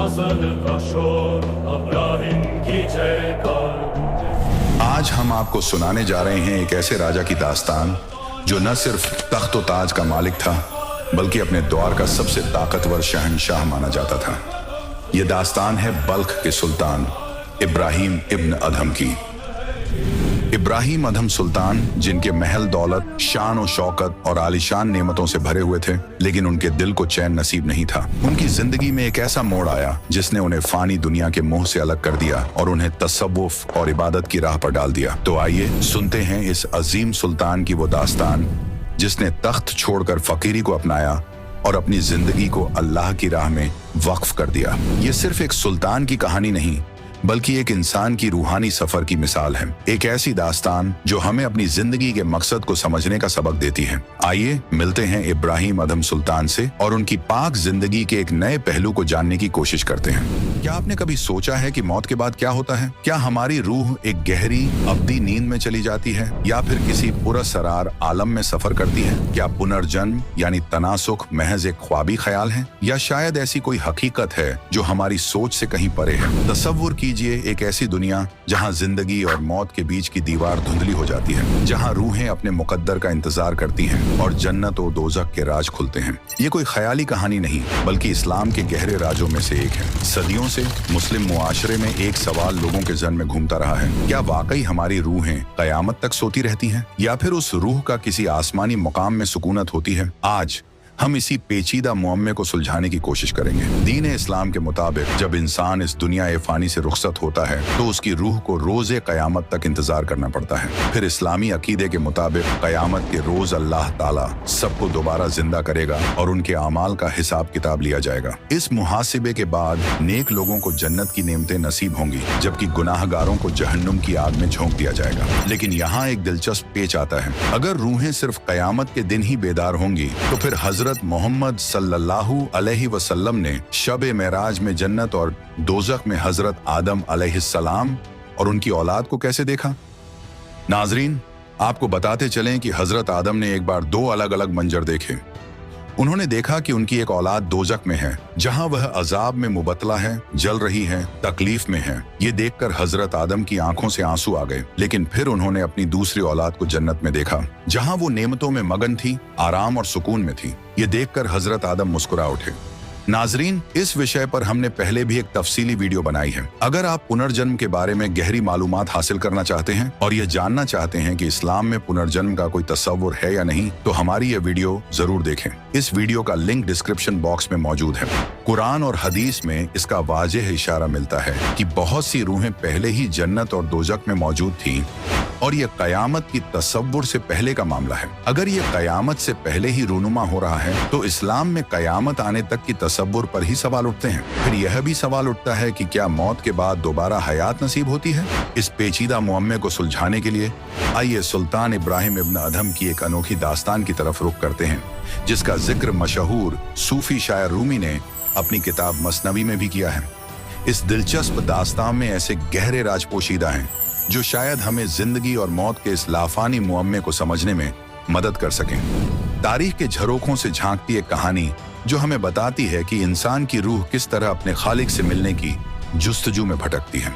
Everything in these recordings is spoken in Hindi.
फासल का शोर, इब्राहिम की जयकार। आज हम आपको सुनाने जा रहे हैं एक ऐसे राजा की दास्तान जो न सिर्फ तख्त व ताज का मालिक था, बल्कि अपने दौर का सबसे ताकतवर शहंशाह माना जाता था। यह दास्तान है बल्ख के सुल्तान इब्राहिम इब्न अधम की। इब्राहिम अधम सुल्तान, जिनके महल दौलत, शान और शौकत और आलीशान नेमतों से भरे हुए थे, लेकिन उनके दिल को चैन नसीब नहीं था। उनकी जिंदगी में एक ऐसा मोड़ आया जिसने उन्हें फानी दुनिया के मोह से अलग कर दिया और उन्हें तसव्वुफ और इबादत की राह पर डाल दिया। तो आइए सुनते हैं इस अजीम सुल्तान की वो दास्तान जिसने तख्त छोड़कर फकीरी को अपनाया और अपनी जिंदगी को अल्लाह की राह में वक्फ कर दिया। ये सिर्फ एक सुल्तान की कहानी नहीं, बल्कि एक इंसान की रूहानी सफर की मिसाल है। एक ऐसी दास्तान जो हमें अपनी जिंदगी के मकसद को समझने का सबक देती है। आइए मिलते हैं इब्राहिम अधम सुल्तान से और उनकी पाक जिंदगी के एक नए पहलू को जानने की कोशिश करते हैं। क्या आपने कभी सोचा है कि मौत के बाद क्या होता है? क्या हमारी रूह एक गहरी अब्दी नींद में चली जाती है या फिर किसी पुरअसरार आलम में सफर करती है? क्या पुनर्जन्म यानी तनासुख महज एक ख्वाबी ख्याल है, या शायद ऐसी कोई हकीकत है जो हमारी सोच से कहीं परे है? तसव्वुर कीजिए एक ऐसी दुनिया जहां जिंदगी और मौत के बीच की दीवार धुंधली हो जाती है, जहां रूहें अपने मुकद्दर का इंतजार करती हैं और जन्नत और दोज़ख के राज खुलते हैं। ये कोई ख्याली कहानी नहीं, बल्कि इस्लाम के गहरे राजों में से एक है। सदियों से मुस्लिम मुआशरे में एक सवाल लोगों के जहन में घूमता रहा है: क्या वाकई हमारी रूहें कयामत तक सोती रहती हैं, या फिर उस रूह का किसी आसमानी मुकाम में सुकूनत होती है? आज हम इसी पेचीदा मुअम्मे को सुलझाने की कोशिश करेंगे। दीन इस्लाम के मुताबिक जब इंसान इस दुनिया ए फानी से रुखसत होता है तो उसकी रूह को रोज़े क़यामत तक इंतजार करना पड़ता है। फिर इस्लामी अकीदे के मुताबिक क़यामत के रोज अल्लाह ताला सबको दोबारा जिंदा करेगा और उनके अमाल का हिसाब किताब लिया जाएगा। इस मुहासिबे के बाद नेक लोगों को जन्नत की नेमतें नसीब होंगी, जबकि गुनाहगारों को जहन्नुम की आग में झोंक दिया जाएगा। लेकिन यहाँ एक दिलचस्प पेच आता है। अगर रूहें सिर्फ क़यामत के दिन ही बेदार होंगी तो फिर हजरत मोहम्मद सल्लल्लाहु अलैहि वसल्लम ने शब-ए मेराज में जन्नत और दोज़ख में हजरत आदम अलैहिस्सलाम और उनकी औलाद को कैसे देखा? नाजरीन, आपको बताते चलें कि हजरत आदम ने एक बार दो अलग अलग मंजर देखे। उन्होंने देखा कि उनकी एक औलाद दोज़ख में है, जहां वह अजाब में मुबतला है, जल रही है, तकलीफ में है। ये देखकर हजरत आदम की आंखों से आंसू आ गए। लेकिन फिर उन्होंने अपनी दूसरी औलाद को जन्नत में देखा, जहां वो नेमतों में मगन थी, आराम और सुकून में थी। ये देखकर हजरत आदम मुस्कुरा उठे। नाजरीन, इस विषय पर हमने पहले भी एक तफसीली वीडियो बनाई है। अगर आप पुनर्जन्म के बारे में गहरी मालूमात हासिल करना चाहते हैं और यह जानना चाहते हैं कि इस्लाम में पुनर्जन्म का कोई तस्वुर है या नहीं, तो हमारी यह वीडियो जरूर देखें। इस वीडियो का लिंक डिस्क्रिप्शन बॉक्स में मौजूद है। कुरान और हदीस में इसका वाज़ेह इशारा मिलता है कि बहुत सी रूहें पहले ही जन्नत और दोज़ख में मौजूद थीं और ये कयामत की तसव्वुर से पहले का मामला है। अगर ये कयामत से पहले ही रूनुमा हो रहा है तो इस्लाम में कयामत आने तक की तसव्वुर पर ही सवाल उठते हैं। फिर यह भी सवाल उठता है कि क्या मौत के बाद दोबारा हयात नसीब होती है? इस पेचीदा मुअम्मे को सुलझाने के लिए आइए सुल्तान इब्राहिम इब्न अधम की एक अनोखी दास्तान की तरफ रुख करते हैं, जिसका जिक्र मशहूर सूफी शायर रूमी ने अपनी किताब मसनवी में भी किया है। इस दिलचस्प दास्तान में ऐसे गहरे राज पोशीदा हैं जो शायद हमें जिंदगी और मौत के इस लाफानी मुअम्मे को समझने में मदद कर सकें। तारीख के झरोखों से झांकती एक कहानी जो हमें बताती है कि इंसान की रूह किस तरह अपने खालिक से मिलने की जुस्तजू में भटकती है।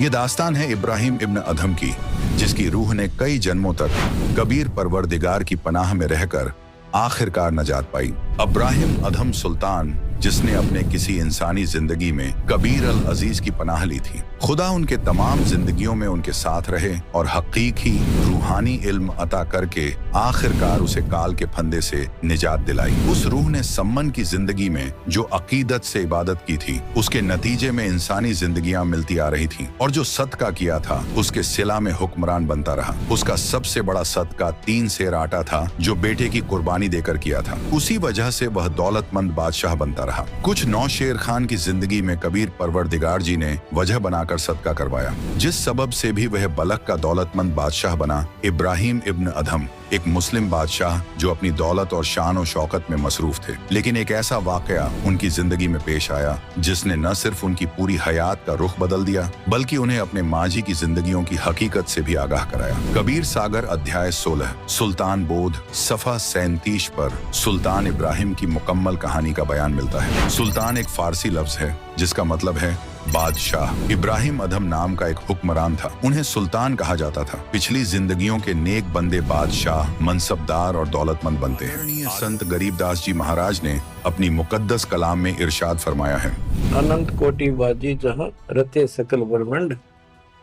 ये दास्तान है इब्राहिम इब्न अधम की, जिसकी रूह ने कई जन्मों तक कबीर परवरदिगार की पनाह में रहकर आखिरकार नजात पाई। इब्राहिम अधम सुल्तान, जिसने अपने किसी इंसानी जिंदगी में कबीर अल अजीज की पनाह ली थी। खुदा उनके तमाम जिंदगियों में उनके साथ रहे और हकीकी रूहानी इल्म अता करके आखिरकार उसे काल के फंदे से निजात दिलाई। उस रूह ने सम्मन की जिंदगी में जो अकीदत से इबादत की थी, उसके नतीजे में इंसानी जिंदगियां मिलती आ रही थीं, और जो सदका किया था उसके सिला में हुक्मरान बनता रहा। उसका सबसे बड़ा सदका 3 सेर आटा था जो बेटे की कुर्बानी देकर किया था। उसी वजह से वह दौलतमंद बादशाह बनता रहा। कुछ नौशेर खान की जिंदगी में कबीर परवरदिगार जी ने वजह बनाकर सदका करवाया, जिस सबब से भी वह बलक का दौलतमंद बादशाह बना। इब्राहिम इब्न अधम एक मुस्लिम बादशाह जो अपनी दौलत और शान और शौकत में मसरूफ थे। लेकिन एक ऐसा वाकया उनकी जिंदगी में पेश आया जिसने न सिर्फ उनकी पूरी हयात का रुख बदल दिया बल्कि उन्हें अपने माजी की जिंदगियों की हकीकत से भी आगाह कराया। कबीर सागर अध्याय 16 सुल्तान बोध सफा 37 पर सुल्तान इब्राहिम की मुकम्मल कहानी का बयान मिलता है। सुल्तान एक फारसी लफ्ज है जिसका मतलब है बादशाह। इब्राहिम अधम नाम का एक हुक्मरान था, उन्हें सुल्तान कहा जाता था। पिछली जिंदगियों के नेक बंदे बादशाह, मनसबदार और दौलतमंद बनते हैं। संत गरीबदास जी महाराज ने अपनी मुकद्दस कलाम में इरशाद फरमाया है, अनंत कोटि बाजी जहाँ रते सकल ब्रह्मंड,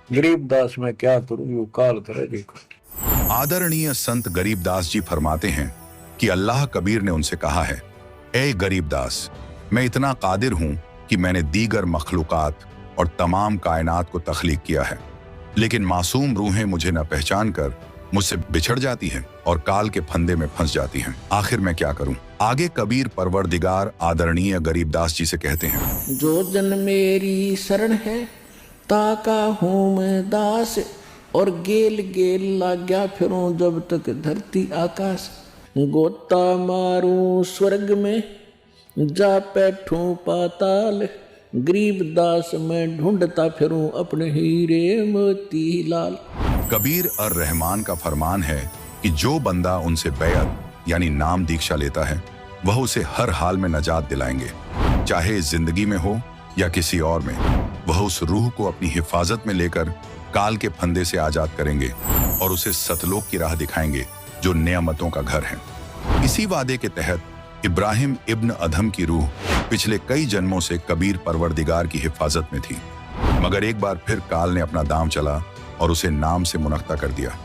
गरीबदास में क्या करूं यूं काल करे देखो। आदरणीय संत गरीबदास जी फरमाते हैं कि अल्लाह कबीर ने उनसे कहा है, ए गरीबदास, मैं इतना कादिर हूं कि मैंने दीगर मखलूकात और तमाम कायनात को तख्लीक किया है, लेकिन मासूम रूहें मुझे न पहचान कर मुझसे बिछड़ जाती हैं और काल के फंदे में फंस जाती हैं। आखिर मैं क्या करूं? आगे कबीर परवरदिगार आदरणीय गरीबदास जी से कहते हैं, जो जन मेरी शरण है ताका हूँ मैं दास, और गेल गेल लाग्या फिरूं जब तक धरती आकाश, गोता मारूं स्वर्ग में जा बैठूं पाताल, गरीबदास में ढूंढता फिरूं अपने हीरे मोती लाल। कबीर अर रहमान का फरमान है कि जो बंदा उनसे बैअत यानी नाम दीक्षा लेता है वह उसे हर हाल में नजात दिलाएंगे, चाहे इस जिंदगी में हो या किसी और में। वह उस रूह को अपनी हिफाजत में लेकर काल के फंदे से आजाद करेंगे और उसे सतलोक की राह दिखाएंगे जो नेमतों का घर है। इसी वादे के तहत इब्राहिम इब्न अधम की रूह पिछले कई जन्मों से कबीर परवरदिगार की हिफाजत में थी, मगर एक बार फिर काल ने अपना दांव चला और उसे नाम से मुनक्ता कर दिया।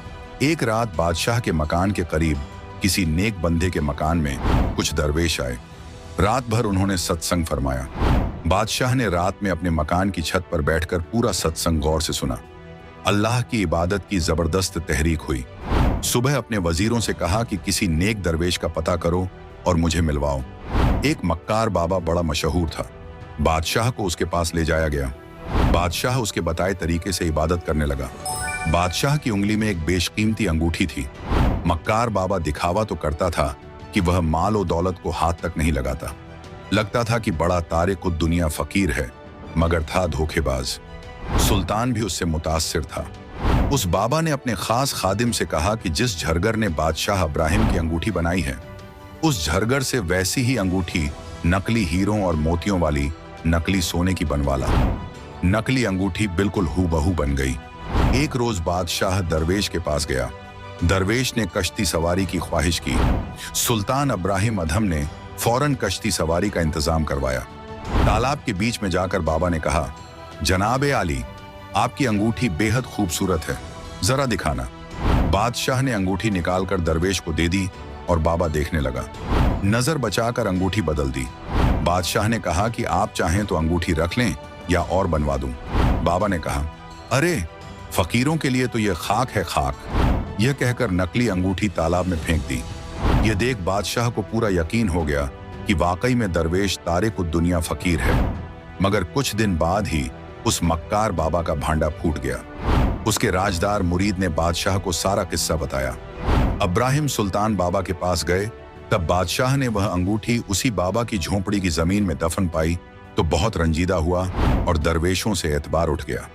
एक रात बादशाह के मकान के करीब किसी नेक बंदे के मकान में कुछ दरवेश आए। रात भर उन्होंने सत्संग फरमाया। बादशाह ने रात में अपने मकान की छत पर बैठकर पूरा सत्संग गौर से सुना। अल्लाह की इबादत की जबरदस्त तहरीक हुई। सुबह अपने वजीरों से कहा कि किसी नेक दरवेश का पता करो और मुझे मिलवाओ। एक मक्कार बाबा बड़ा मशहूर था। बादशाह को उसके पास ले जाया गया। बादशाह उसके बताए तरीके से इबादत करने लगा। बादशाह की उंगली में एक बेशकीमती अंगूठी थी। मक्कार बाबा दिखावा तो करता था कि वह माल और दौलत को हाथ तक नहीं लगाता। लगता था कि बड़ा तारिक दुनिया फकीर है, मगर था धोखेबाज। सुल्तान भी उससे मुतासिर था। उस बाबा ने अपने खास खादिम से कहा कि जिस झरगर ने बादशाह इब्राहिम की अंगूठी बनाई है, उस झरगर से वैसी ही अंगूठी नकली हीरों और मोतियों वाली नकली सोने की बनवाला। नकली अंगूठी बिल्कुल हूबहू बन गई। एक रोज बादशाह दरवेश के पास गया। दरवेश ने कश्ती सवारी की ख्वाहिश की। सुल्तान इब्राहिम अधम ने फौरन कश्ती सवारी का इंतजाम करवाया। तालाब के बीच में जाकर बाबा ने कहा, जनाब आली, आपकी अंगूठी बेहद खूबसूरत है, जरा दिखाना। बादशाह ने अंगूठी निकालकर दरवेश को दे दी और बाबा देखने लगा। नजर बचाकर अंगूठी बदल दी। बादशाह ने कहा कि आप चाहें तो अंगूठी रख लें या और बनवा दूं। बाबा ने कहा, अरे फकीरों के लिए तो यह खाक है खाक। यह कहकर नकली अंगूठी तालाब में फेंक दी। यह देख बादशाह को पूरा यकीन हो गया कि वाकई में दरवेश तारिक दुनिया फकीर है। मगर कुछ दिन बाद ही उस मक्कार बाबा का भांडा फूट गया। उसके राजदार मुरीद ने बादशाह को सारा किस्सा बताया। इब्राहिम सुल्तान बाबा के पास गए। तब बादशाह ने वह अंगूठी उसी बाबा की झोंपड़ी की जमीन में दफन पाई तो बहुत रंजीदा हुआ और दरवेशों से एतबार उठ गया।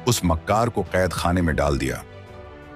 उस मक्कार को कैद खाने में डाल दिया।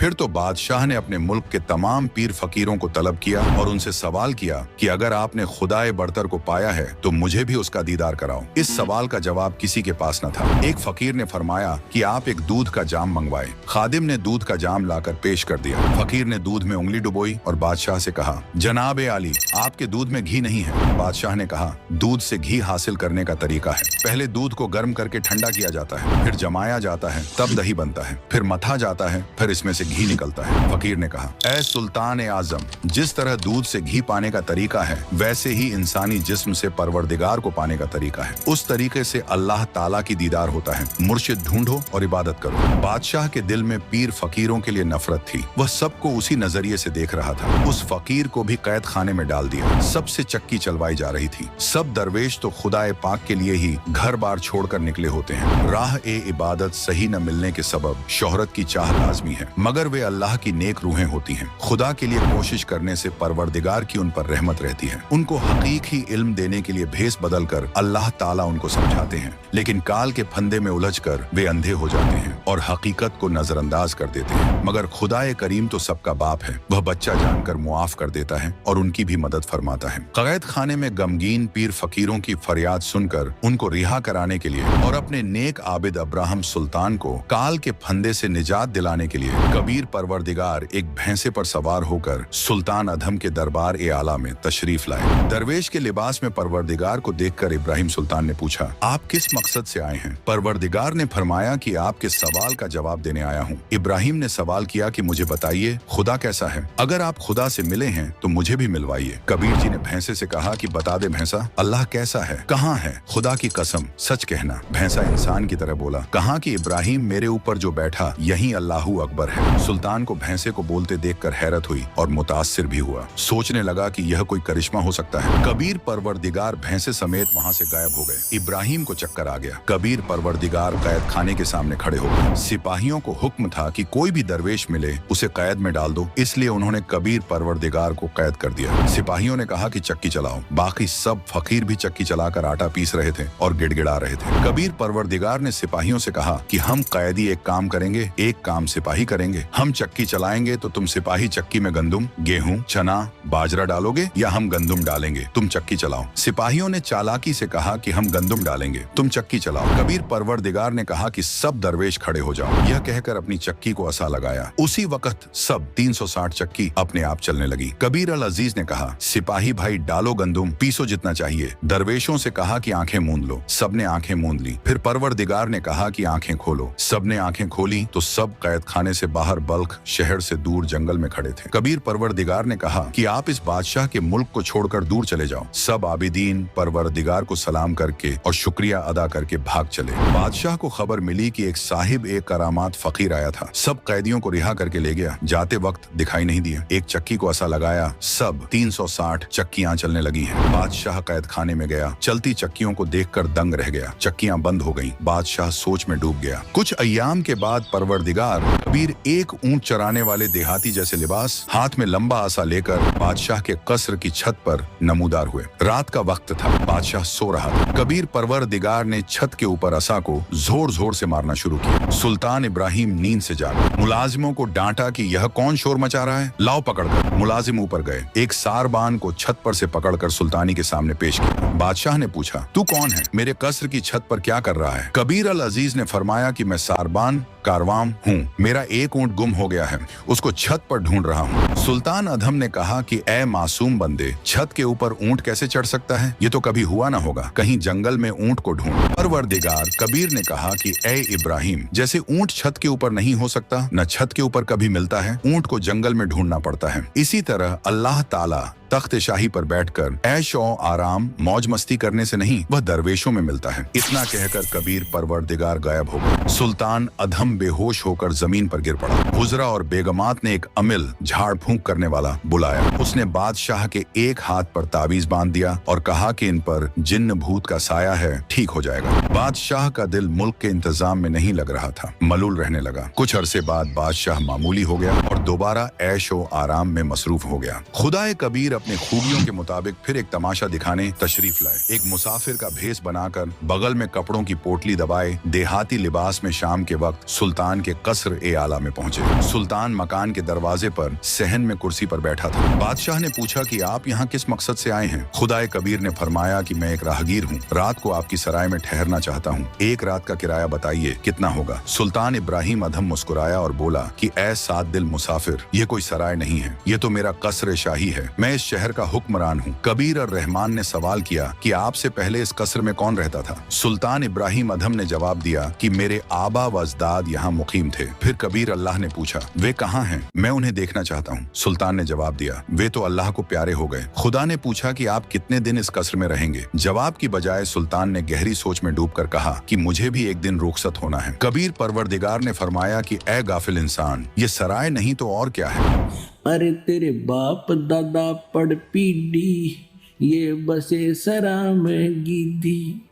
फिर तो बादशाह ने अपने मुल्क के तमाम पीर फकीरों को तलब किया और उनसे सवाल किया कि अगर आपने खुदाए बरतर को पाया है तो मुझे भी उसका दीदार कराओ। इस सवाल का जवाब किसी के पास न था। एक फकीर ने फरमाया कि आप एक दूध का जाम मंगवाए। खादिम ने दूध का जाम लाकर पेश कर दिया। फकीर ने दूध में उंगली डुबोई और बादशाह से कहा, जनाब आली, आपके दूध में घी नहीं है। बादशाह ने कहा, दूध से घी हासिल करने का तरीका है। पहले दूध को गर्म करके ठंडा किया जाता है, फिर जमाया जाता है, तब दही बनता है, फिर मथा जाता है, फिर इसमें से घी निकलता है। फकीर ने कहा, ऐ सुल्तान आजम, जिस तरह दूध से घी पाने का तरीका है वैसे ही इंसानी जिस्म से परवरदिगार को पाने का तरीका है। उस तरीके से अल्लाह ताला की दीदार होता है। मुर्शिद ढूंढो और इबादत करो। बादशाह के दिल में पीर फकीरों के लिए नफरत थी। वह सबको उसी नजरिए से देख रहा था। उस फकीर को भी कैद खाने में डाल दिया। सबसे चक्की चलवाई जा रही थी। सब दरवेश तो खुदाए पाक के लिए ही घर बार छोड़कर निकले होते हैं। राह ए इबादत सही न मिलने के सबब शोहरत की चाह लाजमी है, मगर अगर वे अल्लाह की नेक रूहें होती हैं। खुदा के लिए कोशिश करने से परवरदिगार की उन पर रहमत रहती है। उनको हकीकी इल्म देने के लिए भेस बदल कर अल्लाह ताला उनको समझाते हैं, लेकिन काल के फंदे में उलझकर वे अंधे हो जाते हैं और हकीकत को नजरअंदाज कर देते हैं। मगर खुदाए करीम तो सबका बाप है, वह बच्चा जानकर मुआफ कर देता है और उनकी भी मदद फरमाता है। कैद खाने में गमगीन पीर फकीरों की फरियाद सुनकर उनको रिहा कराने के लिए और अपने नेक आबिद अब्राहम सुल्तान को काल के फंदे से निजात दिलाने के लिए कबीर परवरदिगार एक भैंसे पर सवार होकर सुल्तान अधम के दरबार ए आला में तशरीफ लाए। दरवेश के लिबास में परवरदिगार को देखकर इब्राहिम सुल्तान ने पूछा, आप किस मकसद से आए हैं? परवरदिगार ने फरमाया कि आपके सवाल का जवाब देने आया हूँ। इब्राहिम ने सवाल किया कि मुझे बताइए खुदा कैसा है? अगर आप खुदा से मिले हैं तो मुझे भी मिलवाइए। कबीर जी ने भैंसे से कहा कि बता दे भैंसा, अल्लाह कैसा है? कहाँ है? खुदा की कसम सच कहना। भैंसा इंसान की तरह बोला। कहा कि इब्राहिम मेरे ऊपर जो बैठा यही अल्लाहू अकबर है। सुल्तान को भैंसे को बोलते देखकर हैरत हुई और मुतासिर भी हुआ। सोचने लगा कि यह कोई करिश्मा हो सकता है। कबीर परवरदिगार भैंसे समेत वहाँ से गायब हो गए। इब्राहिम को चक्कर आ गया। कबीर परवरदिगार कैद खाने के सामने खड़े हो गए। सिपाहियों को हुक्म था कि कोई भी दरवेश मिले उसे कैद में डाल दो, इसलिए उन्होंने कबीर परवरदिगार को कैद कर दिया। सिपाहियों ने कहा कि चक्की चलाओ। बाकी सब फकीर भी चक्की चलाकर आटा पीस रहे थे और गिड़गिड़ा रहे थे। कबीर परवरदिगार ने सिपाहियों से कहा कि हम कैदी एक काम करेंगे, एक काम सिपाही करेंगे। हम चक्की चलाएंगे तो तुम सिपाही चक्की में गंदुम, गेहूं, चना, बाजरा डालोगे या हम गंदुम डालेंगे, तुम चक्की चलाओ। सिपाहियों ने चालाकी से कहा कि हम गंदुम डालेंगे, तुम चक्की चलाओ। कबीर परवरदिगार ने कहा कि सब दरवेश खड़े हो जाओ। यह कहकर अपनी चक्की को असा लगाया। उसी वक्त सब 360 चक्की अपने आप चलने लगी। कबीर अल अजीज ने कहा, सिपाही भाई डालो गंदुम, पीसो जितना चाहिए। दरवेशों से कहा कि आंखें मूंद लो। सबने आंखें मूंद ली। फिर परवरदिगार ने कहा कि आंखें खोलो। सबने आंखें खोली तो सब कैद खाने से बाहर बल्ख शहर से दूर जंगल में खड़े थे। कबीर परवरदिगार ने कहा कि आप इस बादशाह के मुल्क को छोड़कर दूर चले जाओ। सब आबिदीन परवरदिगार को सलाम करके और शुक्रिया अदा करके भाग चले। बादशाह को खबर मिली कि एक साहिब एक करामात फकीर आया था। सब कैदियों को रिहा करके ले गया। जाते वक्त दिखाई नहीं दिया। एक चक्की को असा लगाया, सब 360 चक्कियां चलने लगी हैं। बादशाह कैद खाने में गया। चलती चक्कियों को देखकर दंग रह गया। चक्कियां बंद हो गईं। बादशाह सोच में डूब गया। कुछ अय्याम के बाद परवरदिगार कबीर एक ऊंट चराने वाले देहाती जैसे लिबास, हाथ में लंबा आसा लेकर बादशाह के कसर की छत पर नमूदार हुए। रात का वक्त था। बादशाह सो रहा था। कबीर परवरदिगार ने छत के ऊपर असा को जोर जोर से मारना शुरू किया। सुल्तान इब्राहिम नींद से जागा। मुलाजिमों को डांटा कि यह कौन शोर मचा रहा है, लाओ पकड़कर। मुलाजिम ऊपर गए। एक सारबान को छत पर से पकड़कर सुल्तानी के सामने पेश किया। बादशाह ने पूछा, तू कौन है? मेरे कसर की छत पर क्या कर रहा है? कबीर अल अजीज ने फरमाया कि मैं सारबान कारवाम हूँ। मेरा एक ऊंट गुम हो गया है, उसको छत पर ढूंढ रहा हूँ। सुल्तान अधम ने कहा कि ए मासूम बंदे, छत के ऊपर ऊंट कैसे चढ़ सकता है? ये तो कभी हुआ ना होगा। कहीं जंगल में ऊंट को ढूंढ। परवरदिगार कबीर ने कहा कि ए इब्राहिम, जैसे ऊंट छत के ऊपर नहीं हो सकता, न छत के ऊपर कभी मिलता है, ऊंट को जंगल में ढूंढना पड़ता है। इसी तरह अल्लाह ताला तख्त शाही पर बैठकर ऐश और आराम मौज मस्ती करने से नहीं, वह दरवेशों में मिलता है। इतना कहकर कबीर परवरदिगार गायब हो गए। सुल्तान अधम बेहोश होकर जमीन पर गिर पड़ा। हुजरा और बेगमात ने एक अमिल झाड़ फूंक करने वाला बुलाया। उसने बादशाह के एक हाथ पर ताबीज बांध दिया और कहा कि इन पर जिन्न भूत का साया है, ठीक हो जाएगा। बादशाह का दिल मुल्क के इंतजाम में नहीं लग रहा था, मलूल रहने लगा। कुछ अरसे बाद बादशाह मामूली हो गया और दोबारा ऐश और आराम में मसरूफ हो गया। खुदाए कबीर अपने खूबियों के मुताबिक फिर एक तमाशा दिखाने तशरीफ लाए। एक मुसाफिर का भेस बनाकर बगल में कपड़ों की पोटली दबाए देहाती लिबास में शाम के वक्त सुल्तान के कसर ए आला में पहुंचे। सुल्तान मकान के दरवाजे पर सहन में कुर्सी पर बैठा था। बादशाह ने पूछा कि आप यहाँ किस मकसद से आए हैं? खुदाए कबीर ने फरमाया कि मैं एक राहगीर हूँ, रात को आपकी सराय में ठहरना चाहता हूँ। एक रात का किराया बताइए कितना होगा? सुल्तान इब्राहिम अधम मुस्कुराया और बोला कि ऐ सात दिल मुसाफिर, ये कोई सराय नहीं है, ये तो मेरा कसर शाही है। मैं इस शहर का हुक्मरान हूँ। कबीर और रहमान ने सवाल किया कि आपसे पहले इस कसर में कौन रहता था? सुल्तान इब्राहिम अधम ने जवाब दिया कि मेरे आबा व अजदाद यहाँ मुकीम थे। फिर कबीर अल्लाह ने पूछा, वे कहाँ हैं? मैं उन्हें देखना चाहता हूँ। सुल्तान ने जवाब दिया, वे तो अल्लाह को प्यारे हो गए। खुदा ने पूछा कि आप कितने दिन इस कसर में रहेंगे? जवाब की बजाय सुल्तान ने गहरी सोच में डूबकर कहा कि मुझे भी एक दिन रुखसत होना है। कबीर परवरदिगार ने फरमाया कि ए गाफिल इंसान, ये सराय नहीं तो और क्या है? अरे तेरे बाप दादा पड़ पीढ़ी, ये बसे सरा में गिद्धी,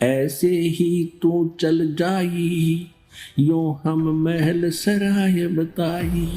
ऐसे ही तू चल जाई, यूं हम महल सराय बताई।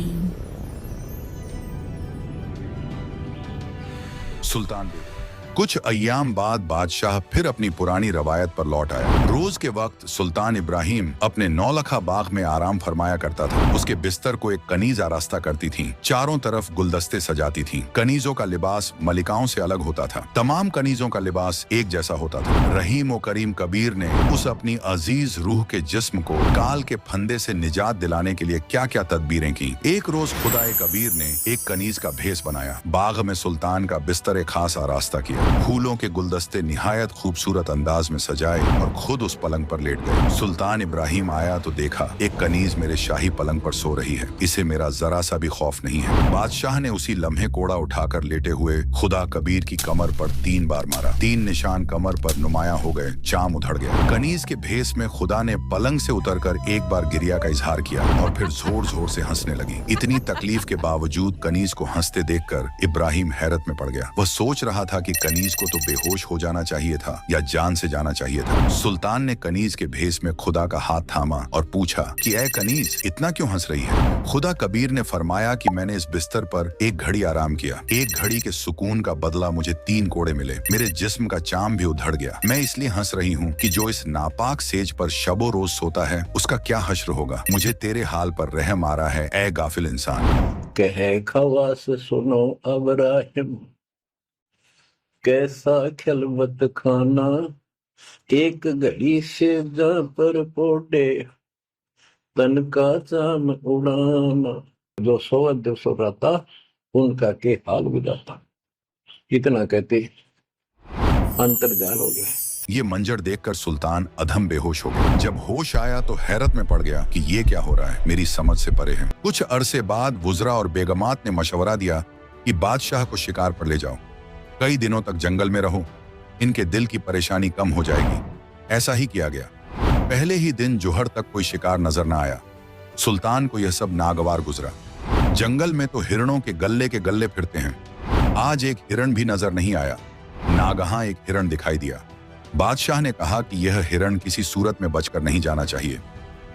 सुल्तान बेग। कुछ अय्याम बाद बादशाह फिर अपनी पुरानी रवायत पर लौट आया। रोज के वक्त सुल्तान इब्राहिम अपने नौलखा बाग में आराम फरमाया करता था। उसके बिस्तर को एक कनीज आरास्ता करती थी, चारों तरफ गुलदस्ते सजाती थी। कनीजों का लिबास मलिकाओं से अलग होता था। तमाम कनीजों का लिबास एक जैसा होता था। रहीम व करीम कबीर ने उस अपनी अजीज रूह के जिस्म को काल के फंदे से निजात दिलाने के लिए क्या क्या तदबीरें की। एक रोज खुदाए कबीर ने एक कनीज का भेस बनाया, बाग में सुल्तान का बिस्तर एक खास आरास्ता किया, फूलों के गुलदस्ते निहायत खूबसूरत अंदाज में सजाए और खुद उस पलंग पर लेट गए। सुल्तान इब्राहिम आया तो देखा एक कनीज मेरे शाही पलंग पर सो रही है। इसे मेरा जरा सा भी खौफ नहीं है। बादशाह ने उसी लम्हे कोड़ा उठाकर लेटे हुए खुदा कबीर की कमर पर 3 बार मारा। 3 निशान कमर पर नुमाया हो गए, चाम उधड़ गया। कनीज के भेस में खुदा ने पलंग से उतरकर एक बार गिरिया का इजहार किया और फिर जोर जोर से हंसने लगी। इतनी तकलीफ के बावजूद कनीज को हंसते देखकर इब्राहिम हैरत में पड़ गया। वह सोच रहा था कि कनीज को तो बेहोश हो जाना चाहिए था या जान से जाना चाहिए था। सुल्तान ने कनीज के भेस में खुदा का हाथ थामा और पूछा कि ऐ कनीज, इतना क्यों हंस रही है? खुदा कबीर ने फरमाया कि मैंने इस बिस्तर पर एक घड़ी आराम किया। एक घड़ी के सुकून का बदला मुझे 3 कोड़े मिले। मेरे जिस्म का चाम भी उधड़ गया। मैं इसलिए हंस रही हूँ कि जो इस नापाक सेज पर शबो रोज सोता है उसका क्या हश्र होगा। मुझे तेरे हाल पर रहम आ रहा है, ऐ गाफिल इंसान। कहे खवास सुनो अब्राहिम, कैसा खिलवत खाना, एक घड़ी से जा पर पोडे, तन का चाम उड़ाना। जो सोवत जो सो रहता उनका के हाल गुजारता। इतना कहते अंतर्जाल हो गया। ये मंजर देखकर सुल्तान अधम बेहोश हो गया। जब होश आया तो हैरत में पड़ गया कि ये क्या हो रहा है, मेरी समझ से परे है। कुछ अरसे बाद वुज़रा और बेगमात ने मशवरा दिया कि बादशाह को शिकार पर ले जाओ, कई दिनों तक जंगल में रहो, इनके दिल की परेशानी कम हो जाएगी। ऐसा ही किया गया। पहले ही दिन जोहर तक कोई शिकार नजर न आया। सुल्तान को यह सब नागवार गुजरा। जंगल में तो हिरणों के गल्ले फिरते हैं, आज एक हिरण भी नजर नहीं आया। नागहां एक हिरण दिखाई दिया। बादशाह ने कहा कि यह हिरण किसी सूरत में बचकर नहीं जाना चाहिए।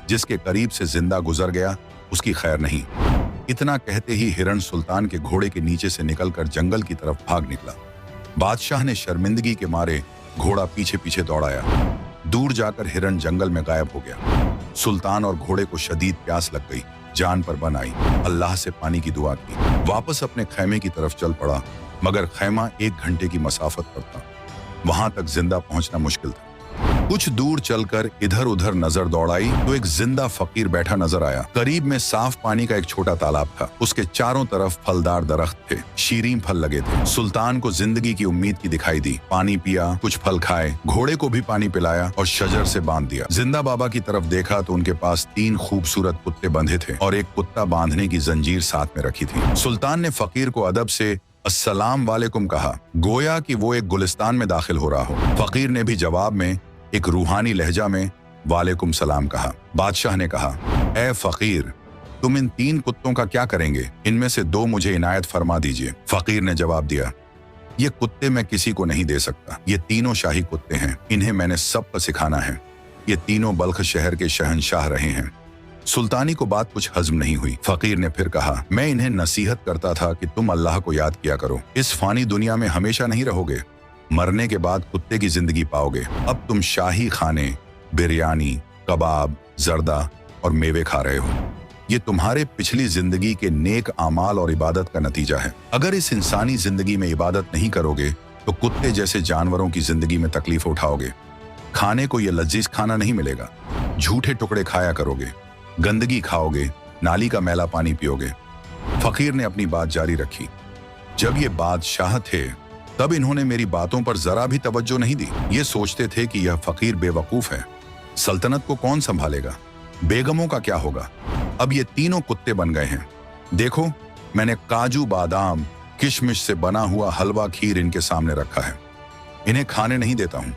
जिसके करीब से जिंदा गुजर गया उसकी खैर नहीं। इतना कहते ही हिरण सुल्तान के घोड़े के नीचे से निकलकर जंगल की तरफ भाग निकला। बादशाह ने शर्मिंदगी के मारे घोड़ा पीछे पीछे दौड़ाया। दूर जाकर हिरण जंगल में गायब हो गया। सुल्तान और घोड़े को शदीद प्यास लग गई, जान पर बन आई। अल्लाह से पानी की दुआ की, वापस अपने खैमे की तरफ चल पड़ा, मगर खैमा 1 घंटे की मसाफत पर था। वहां तक जिंदा पहुंचना मुश्किल था। कुछ दूर चलकर इधर उधर नजर दौड़ाई तो एक जिंदा फकीर बैठा नजर आया। करीब में साफ पानी का एक छोटा तालाब था। उसके चारों तरफ फलदार दरख्त थे, शीरीं फल लगे थे। सुल्तान को जिंदगी की उम्मीद की दिखाई दी। पानी पिया, कुछ फल खाए, घोड़े को भी पानी पिलाया और शजर से बांध दिया। जिंदा बाबा की तरफ देखा तो उनके पास 3 खूबसूरत कुत्ते बंधे थे और एक कुत्ता बांधने की जंजीर साथ में रखी थी। सुल्तान ने फकीर को अदब से अस्सलाम वालेकुम कहा, गोया कि वो एक गुलिस्तान में दाखिल हो रहा हो। फकीर ने भी जवाब में एक रूहानी लहजा में वालेकुम सलाम कहा। बादशाह ने कहा, ए फकीर, तुम इन 3 कुत्तों का क्या करेंगे? इनमें से 2 मुझे इनायत फरमा दीजिए। फकीर ने जवाब दिया, ये कुत्ते मैं किसी को नहीं दे सकता। ये तीनों शाही कुत्ते हैं, इन्हें मैंने सबको सिखाना है। ये तीनों बल्ख शहर के शहंशाह रहे हैं। सुल्तानी को बात कुछ हजम नहीं हुई। फकीर ने फिर कहा, मैं इन्हें नसीहत करता था कि तुम अल्लाह को याद किया करो। इस फानी दुनिया में हमेशा नहीं रहोगे, मरने के बाद कुत्ते की जिंदगी पाओगे। अब तुम शाही खाने, बिरयानी, कबाब, जर्दा और मेवे खा रहे हो। ये तुम्हारे पिछली जिंदगी के नेक आमाल और इबादत का नतीजा है। अगर इस इंसानी जिंदगी में इबादत नहीं करोगे तो कुत्ते जैसे जानवरों की जिंदगी में तकलीफ उठाओगे। खाने को ये लजीज खाना नहीं मिलेगा। झूठे टुकड़े खाया करोगे, गंदगी खाओगे, नाली का मैला पानी पियोगे। फकीर ने अपनी बात जारी रखी। जब ये बादशाह थे तब इन्होंने मेरी बातों पर जरा भी तवज्जो नहीं दी। ये सोचते थे कि यह फकीर बेवकूफ है, सल्तनत को कौन संभालेगा, बेगमों का क्या होगा। अब ये तीनों कुत्ते बन गए हैं। देखो, मैंने काजू बादाम किशमिश से बना हुआ हलवा खीर इनके सामने रखा है। इन्हें खाने नहीं देता हूँ।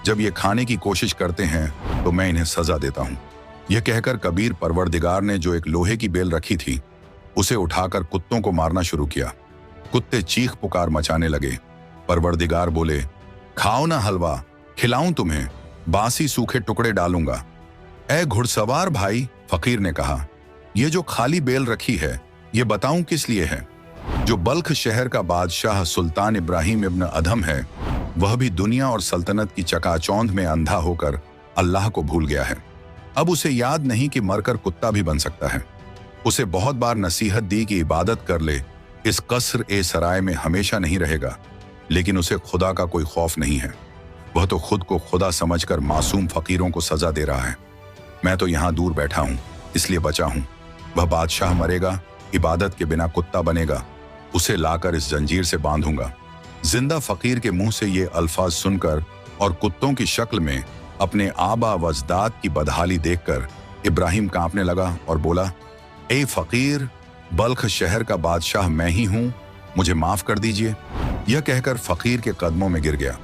जब ये खाने की कोशिश करते हैं तो मैं इन्हें सजा देता हूँ। यह कहकर कबीर परवरदिगार ने जो एक लोहे की बेल रखी थी उसे उठाकर कुत्तों को मारना शुरू किया। कुत्ते चीख पुकार मचाने लगे। परवरदिगार बोले, खाओ ना हलवा, खिलाऊं तुम्हें, बासी सूखे टुकड़े डालूंगा। ए घुड़सवार भाई, फकीर ने कहा, ये जो खाली बेल रखी है ये बताऊं किस लिए है? जो बल्ख शहर का बादशाह सुल्तान इब्राहिम इब्न अधम है, वह भी दुनिया और सल्तनत की चकाचौंध में अंधा होकर अल्लाह को भूल गया है। अब उसे याद नहीं कि मरकर कुत्ता भी बन सकता है। उसे बहुत बार नसीहत दी कि इबादत कर ले, इस कसर ए सराय में हमेशा नहीं रहेगा, लेकिन उसे खुदा का कोई खौफ नहीं है। वह तो खुद को खुदा समझकर मासूम फकीरों को सजा दे रहा है। मैं तो यहाँ दूर बैठा हूँ, इसलिए बचा हूँ। वह बादशाह मरेगा, इबादत के बिना कुत्ता बनेगा, उसे लाकर इस जंजीर से बांधूंगा। जिंदा फकीर के मुंह से ये अल्फाज सुनकर और कुत्तों की शक्ल में अपने आबा वजदाद की बदहाली देखकर इब्राहिम कांपने लगा और बोला, ए फकीर, बल्ख शहर का बादशाह मैं ही हूं, मुझे माफ कर दीजिए। यह कहकर फकीर के कदमों में गिर गया।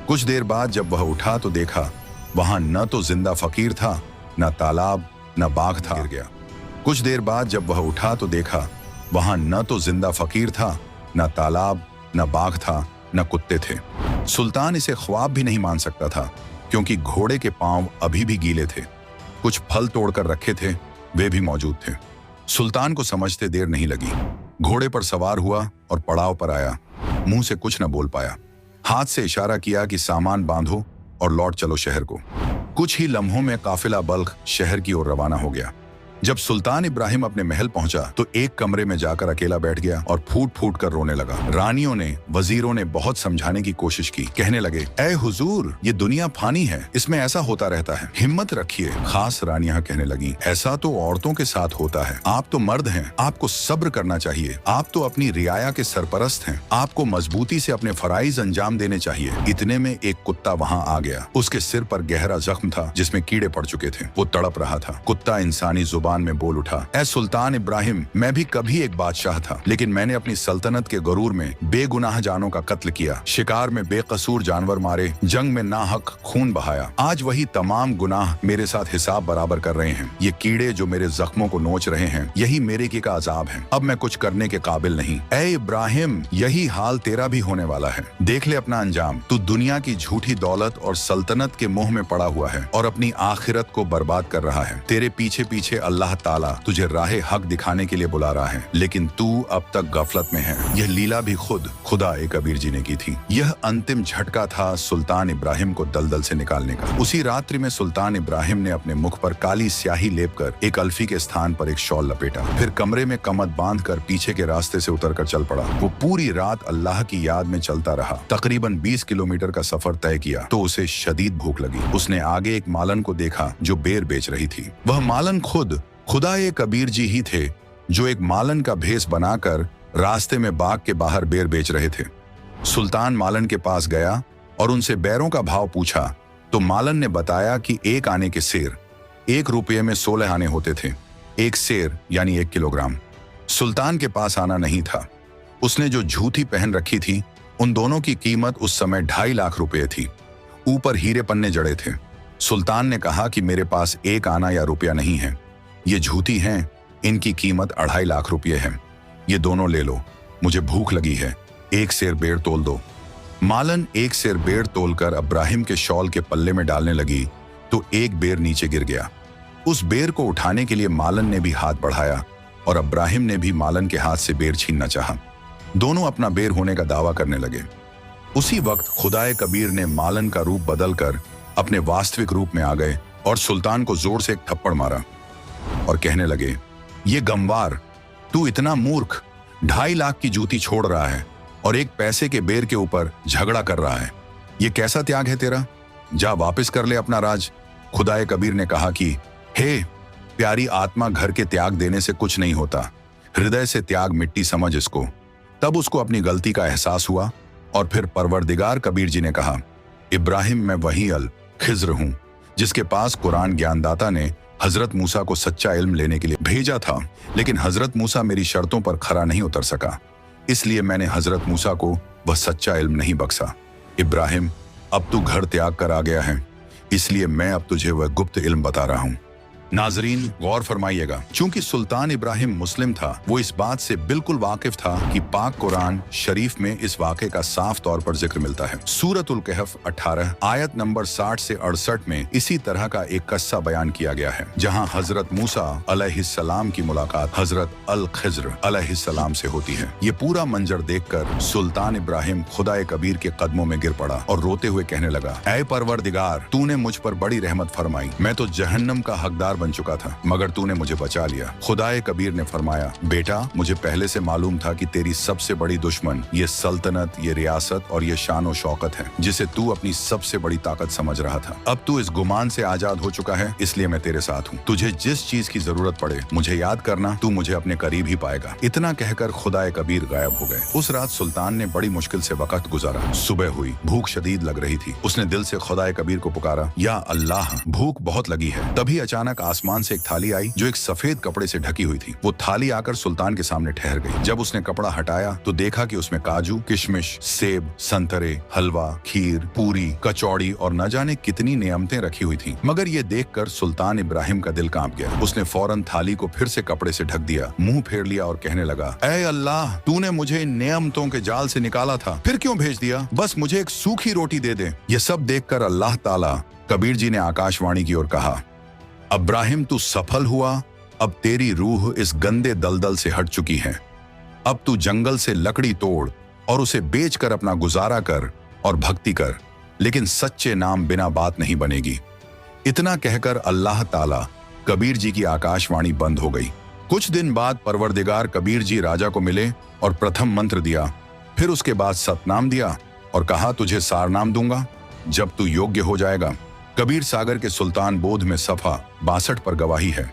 कुछ देर बाद जब वह उठा तो देखा वहां न तो जिंदा फकीर था, न तालाब, न बाग था। गिर गया। कुछ देर बाद जब वह उठा तो देखा वहां न तो जिंदा फकीर था, न तालाब, न बाग था, न कुत्ते थे। सुल्तान इसे ख्वाब भी नहीं मान सकता था, क्योंकि घोड़े के पांव अभी भी गीले थे। कुछ फल तोड़कर रखे थे, वे भी मौजूद थे। सुल्तान को समझते देर नहीं लगी। घोड़े पर सवार हुआ और पड़ाव पर आया। मुंह से कुछ न बोल पाया। हाथ से इशारा किया कि सामान बांधो और लौट चलो शहर को। कुछ ही लम्हों में काफिला बल्ख शहर की ओर रवाना हो गया। जब सुल्तान इब्राहिम अपने महल पहुंचा तो एक कमरे में जाकर अकेला बैठ गया और फूट फूट कर रोने लगा। रानियों ने, वजीरों ने बहुत समझाने की कोशिश की। कहने लगे, ए हुजूर, ये दुनिया फानी है, इसमें ऐसा होता रहता है, हिम्मत रखिए। खास रानियां कहने लगी, ऐसा तो औरतों के साथ होता है, आप तो मर्द हैं, आपको सब्र करना चाहिए। आप तो अपनी रियाया के सरपरस्त हैं, आपको मजबूती से अपने फराइज अंजाम देने चाहिए। इतने में एक कुत्ता वहां आ गया। उसके सिर पर गहरा जख्म था जिसमें कीड़े पड़ चुके थे। वो तड़प रहा था। कुत्ता इंसानी जुबान में बोल उठा, ए सुल्तान इब्राहिम, मैं भी कभी एक बादशाह था, लेकिन मैंने अपनी सल्तनत के गरूर में बेगुनाह जानों का कत्ल किया, शिकार में बेकसूर जानवर मारे, जंग में नाहक खून बहाया। आज वही तमाम गुनाह मेरे साथ हिसाब बराबर कर रहे हैं। ये कीड़े जो मेरे जख्मों को नोच रहे हैं, यही मेरे की का अजाब है। अब मैं कुछ करने के काबिल नहीं। ए इब्राहिम, यही हाल तेरा भी होने वाला है। देख ले अपना अंजाम। तू दुनिया की झूठी दौलत और सल्तनत के मोह में पड़ा हुआ है और अपनी आखिरत को बर्बाद कर रहा है। तेरे पीछे पीछे अल्लाह ताला तुझे राहे हक दिखाने के लिए बुला रहा है, लेकिन तू अब तक गफलत में है। यह लीला भी खुद खुदा ए कबीर जी ने की थी। यह अंतिम झटका था सुल्तान इब्राहिम को दलदल से निकालने का। उसी रात्रि में सुल्तान इब्राहिम ने अपने मुख पर काली स्याही लेपकर एक अल्फी के स्थान पर एक शॉल लपेटा। फिर कमरे में कमद बांधकर पीछे के रास्ते से उतरकर चल पड़ा। वो पूरी रात अल्लाह की याद में चलता रहा। तकरीबन 20 किलोमीटर का सफर तय किया तो उसे शदीद भूख लगी। उसने आगे एक मालन को देखा जो बेर बेच रही थी। वह मालन खुद खुदा ए कबीर जी ही थे, जो एक मालन का भेस बनाकर रास्ते में बाग के बाहर बेर बेच रहे थे। सुल्तान मालन के पास गया और उनसे बैरों का भाव पूछा तो मालन ने बताया कि एक आने के सेर 1 रुपये में 16 आने होते थे। एक सेर यानी 1 किलोग्राम। सुल्तान के पास आना नहीं था। उसने जो झूठी पहन रखी थी, उन दोनों की कीमत उस समय 2.5 लाख रुपये थी। ऊपर हीरे पन्ने जड़े थे। सुल्तान ने कहा कि मेरे पास 1 आना या रुपया नहीं है, ये झूठी हैं, इनकी कीमत 2.5 लाख रुपये है। ये दोनों ले लो, मुझे भूख लगी है, 1 सेर बेर तोल दो। मालन 1 सेर बेर तोलकर इब्राहिम के शॉल के पल्ले में डालने लगी तो एक बेर नीचे गिर गया। उस बेर को उठाने के लिए मालन ने भी हाथ बढ़ाया और इब्राहिम ने भी मालन के हाथ से बेर छीनना चाहा। दोनों अपना बेर होने का दावा करने लगे। उसी वक्त खुदाए कबीर ने मालन का रूप बदलकर अपने वास्तविक रूप में आ गए और सुल्तान को जोर से एक थप्पड़ मारा और कहने लगे, ये गमवार, तू इतना मूर्ख, 2.5 लाख की जूती छोड़ रहा है और 1 पैसे के बेर के ऊपर झगड़ा कर रहा है। ये कैसा त्याग है तेरा? जा वापस कर ले अपना राज। खुदाए कबीर ने कहा कि हे प्यारी आत्मा, घर के त्याग देने से कुछ नहीं होता, हृदय से त्याग मिट्टी समझ इसको। तब उसको अपनी गलती का एहसास हुआ और फिर परवरदिगार कबीर जी ने कहा, इब्राहिम, मैं वही अल खिज्र हूं जिसके पास कुरान ज्ञानदाता ने हजरत मूसा को सच्चा इल्म लेने के लिए भेजा था, लेकिन हजरत मूसा मेरी शर्तों पर खरा नहीं उतर सका, इसलिए मैंने हजरत मूसा को वह सच्चा इल्म नहीं बख्शा। इब्राहिम, अब तू घर त्याग कर आ गया है, इसलिए मैं अब तुझे वह गुप्त इल्म बता रहा हूं। नाजरीन गौर फरमाइएगा, चूंकि सुल्तान इब्राहिम मुस्लिम था, वो इस बात से बिल्कुल वाकिफ था कि पाक कुरान शरीफ में इस वाक़े का साफ तौर पर जिक्र मिलता है। सूरतुल कहफ 18 आयत नंबर 60 से 68 में इसी तरह का एक किस्सा बयान किया गया है, जहां हजरत मूसा अलैहिस्सलाम की मुलाकात हजरत अल खिज्र अलैहिस्सलाम से होती है। ये पूरा मंजर देखकर सुल्तान इब्राहिम खुदाए कबीर के कदमों में गिर पड़ा और रोते हुए कहने लगा, ऐ परवरदिगार, तूने मुझ पर बड़ी रहमत फरमाई। मैं तो जहन्नम का हकदार बन चुका था, मगर तूने मुझे बचा लिया। खुदाए कबीर ने फरमाया, बेटा, मुझे पहले से मालूम था कि तेरी सबसे बड़ी दुश्मन ये सल्तनत, ये रियासत और ये शान और शौकत है, जिसे तू अपनी सबसे बड़ी ताकत समझ रहा था। अब तू इस गुमान से आजाद हो चुका है, इसलिए मैं तेरे साथ हूँ। तुझे जिस चीज की जरूरत पड़े मुझे याद करना, तू मुझे अपने करीब ही पाएगा। इतना कहकर खुदाए कबीर गायब हो गए। उस रात सुल्तान ने बड़ी मुश्किल से वक्त गुजारा। सुबह हुई, भूख शदीद लग रही थी। उसने दिल से खुदाए कबीर को पुकारा, या अल्लाह, भूख बहुत लगी है। तभी अचानक आसमान से एक थाली आई जो एक सफेद कपड़े से ढकी हुई थी। वो थाली आकर सुल्तान के सामने ठहर गई। जब उसने कपड़ा हटाया तो देखा कि उसमें काजू, किशमिश, सेब, संतरे, हलवा, खीर, पूरी, कचौड़ी और न जाने कितनी नियमतें रखी हुई थी। मगर ये देखकर सुल्तान इब्राहिम का दिल कांप गया। उसने फौरन थाली को फिर से कपड़े से ढक दिया, मुंह फेर लिया और कहने लगा, ऐ अल्लाह, तूने मुझे इन नियमतों के जाल से निकाला था, फिर क्यों भेज दिया? बस मुझे एक सूखी रोटी दे दे। ये सब देखकर अल्लाह ताला कबीर जी ने आकाशवाणी की ओर कहा, अब्राहिम, तू सफल हुआ। अब तेरी रूह इस गंदे दलदल से हट चुकी है। अब तू जंगल से लकड़ी तोड़ और उसे बेचकर अपना गुजारा कर और भक्ति कर, लेकिन सच्चे नाम बिना बात नहीं बनेगी। इतना कहकर अल्लाह ताला कबीर जी की आकाशवाणी बंद हो गई। कुछ दिन बाद परवरदिगार कबीर जी राजा को मिले और प्रथम मंत्र दिया, फिर उसके बाद सतनाम दिया और कहा, तुझे सारनाम दूंगा जब तू योग्य हो जाएगा। कबीर सागर के सुल्तान बोध में सफा 62 पर गवाही है।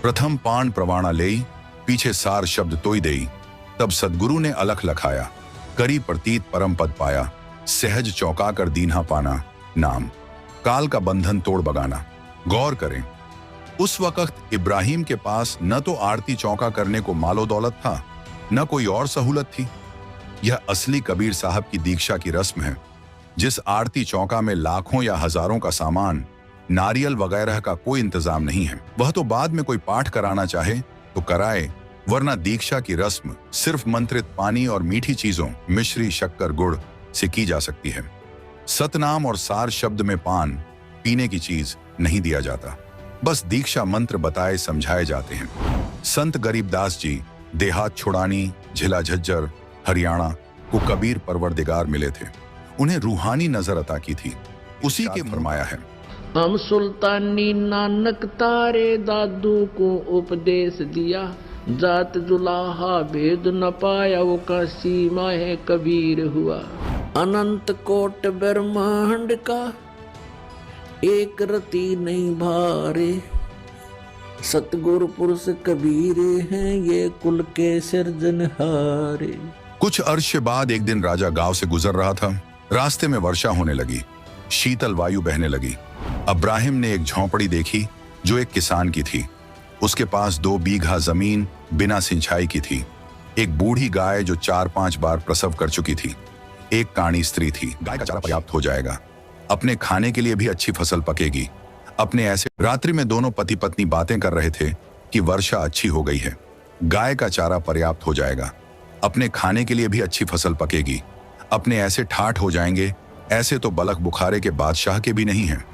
प्रथम पाण प्रवाणा लेई, पीछे सार शब्द तोई देई। तब सदगुरु ने अलख लखाया, करी प्रतीत परम पद पाया। सहज चौका कर दीन्हा पाना, नाम काल का बंधन तोड़ बगाना। गौर करें, उस वक्त इब्राहिम के पास न तो आरती चौका करने को मालो दौलत था, न कोई और सहूलत थी। यह असली कबीर साहब की दीक्षा की रस्म है। जिस आरती चौका में लाखों या हजारों का सामान, नारियल वगैरह का कोई इंतजाम नहीं है, वह तो बाद में कोई पाठ कराना चाहे तो कराए, वरना दीक्षा की रस्म सिर्फ मंत्रित पानी और मीठी चीजों, मिश्री, शक्कर, गुड़ से की जा सकती है। सतनाम और सार शब्द में पान, पीने की चीज नहीं दिया जाता, बस दीक्षा मंत्र बताए समझाए जाते हैं। संत गरीबदास जी देहात छुड़ानी, झिला झज्जर, हरियाणा को कबीर परवरदिगार मिले थे। उन्हें रूहानी नजर अता की थी। उसी के फरमाया है, हम सुल्तानी नानक तारे दादू को उपदेश दिया, जात जुलाहा भेद न पाया, वो का सीमा है कबीर हुआ। अनंत कोट ब्रह्मांड का एक रति नहीं भारे, सतगुरु पुरुष कबीर हैं ये कुल के सिरजनहारे। कुछ अर्श बाद एक दिन राजा गांव से गुजर रहा था। रास्ते में वर्षा होने लगी, शीतल वायु बहने लगी। अब्राहिम ने एक झोंपड़ी देखी जो एक किसान की थी। उसके पास 2 बीघा जमीन बिना सिंचाई की थी। एक बूढ़ी गाय जो 4-5 बार प्रसव कर चुकी थी। एक काणी स्त्री थी। गाय का चारा पर्याप्त हो जाएगा, अपने खाने के लिए भी अच्छी फसल पकेगी। अपने ऐसे रात्रि में दोनों पति पत्नी बातें कर रहे थे कि वर्षा अच्छी हो गई है, गाय का चारा पर्याप्त हो जाएगा, अपने खाने के लिए भी अच्छी फसल पकेगी। अपने ऐसे ठाठ हो जाएंगे, ऐसे तो बलख बुखारे के बादशाह के भी नहीं हैं।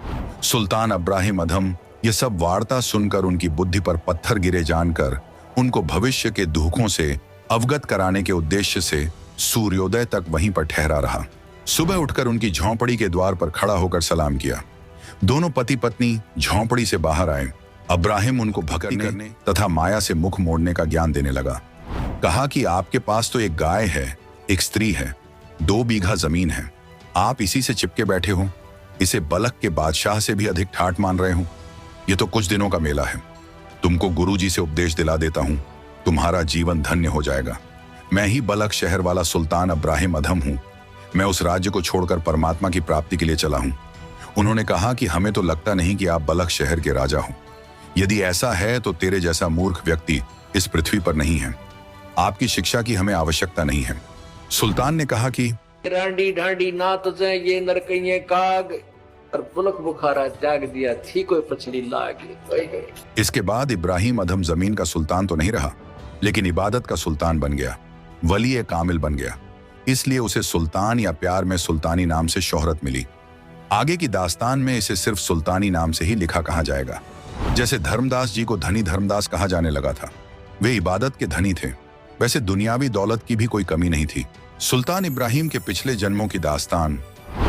सुल्तान अब्राहिम अधम ये सब वार्ता सुनकर उनकी बुद्धि पर पत्थर गिरे जानकर उनको भविष्य के दुखों से अवगत कराने के उद्देश्य से सूर्योदय तक वहीं पर ठहरा रहा। सुबह उठकर उनकी झोंपड़ी के द्वार पर खड़ा होकर सलाम किया। दोनों पति पत्नी झोंपड़ी से बाहर आए। अब्राहिम उनको भक्ति करने तथा माया से मुख मोड़ने का ज्ञान देने लगा। कहा कि आपके पास तो एक गाय है, एक स्त्री है, 2 बीघा जमीन है, आप इसी से चिपके बैठे हो, इसे बलख के बादशाह से भी अधिक ठाठ मान रहे हो। ये तो कुछ दिनों का मेला है, तुमको गुरुजी से उपदेश दिला देता हूं, तुम्हारा जीवन धन्य हो जाएगा। मैं ही बलख शहर वाला सुल्तान अब्राहिम अधम हूं। मैं उस राज्य को छोड़कर परमात्मा की प्राप्ति के लिए चला हूं। उन्होंने कहा कि हमें तो लगता नहीं कि आप बलख शहर के राजा हो। यदि ऐसा है तो तेरे जैसा मूर्ख व्यक्ति इस पृथ्वी पर नहीं है। आपकी शिक्षा की हमें आवश्यकता नहीं है। सुल्तान ने कहा कि रांडी ढांडी नात से ये नरकइये काग, और पुलक बुखारा जाग दिया थी कोई पछली लागी। इसके बाद इब्राहिम अधम जमीन का सुल्तान तो नहीं रहा, लेकिन इबादत का सुल्तान बन गया, वली कामिल बन गया। इसलिए उसे सुल्तान या प्यार में सुल्तानी नाम से शोहरत मिली। आगे की दास्तान में इसे सिर्फ सुल्तानी नाम से ही लिखा कहा जाएगा। जैसे धर्मदास जी को धनी धर्मदास कहा जाने लगा था, वे इबादत के धनी थे, वैसे दुनियावी दौलत की भी कोई कमी नहीं थी। सुल्तान इब्राहिम के पिछले जन्मों की दास्तान,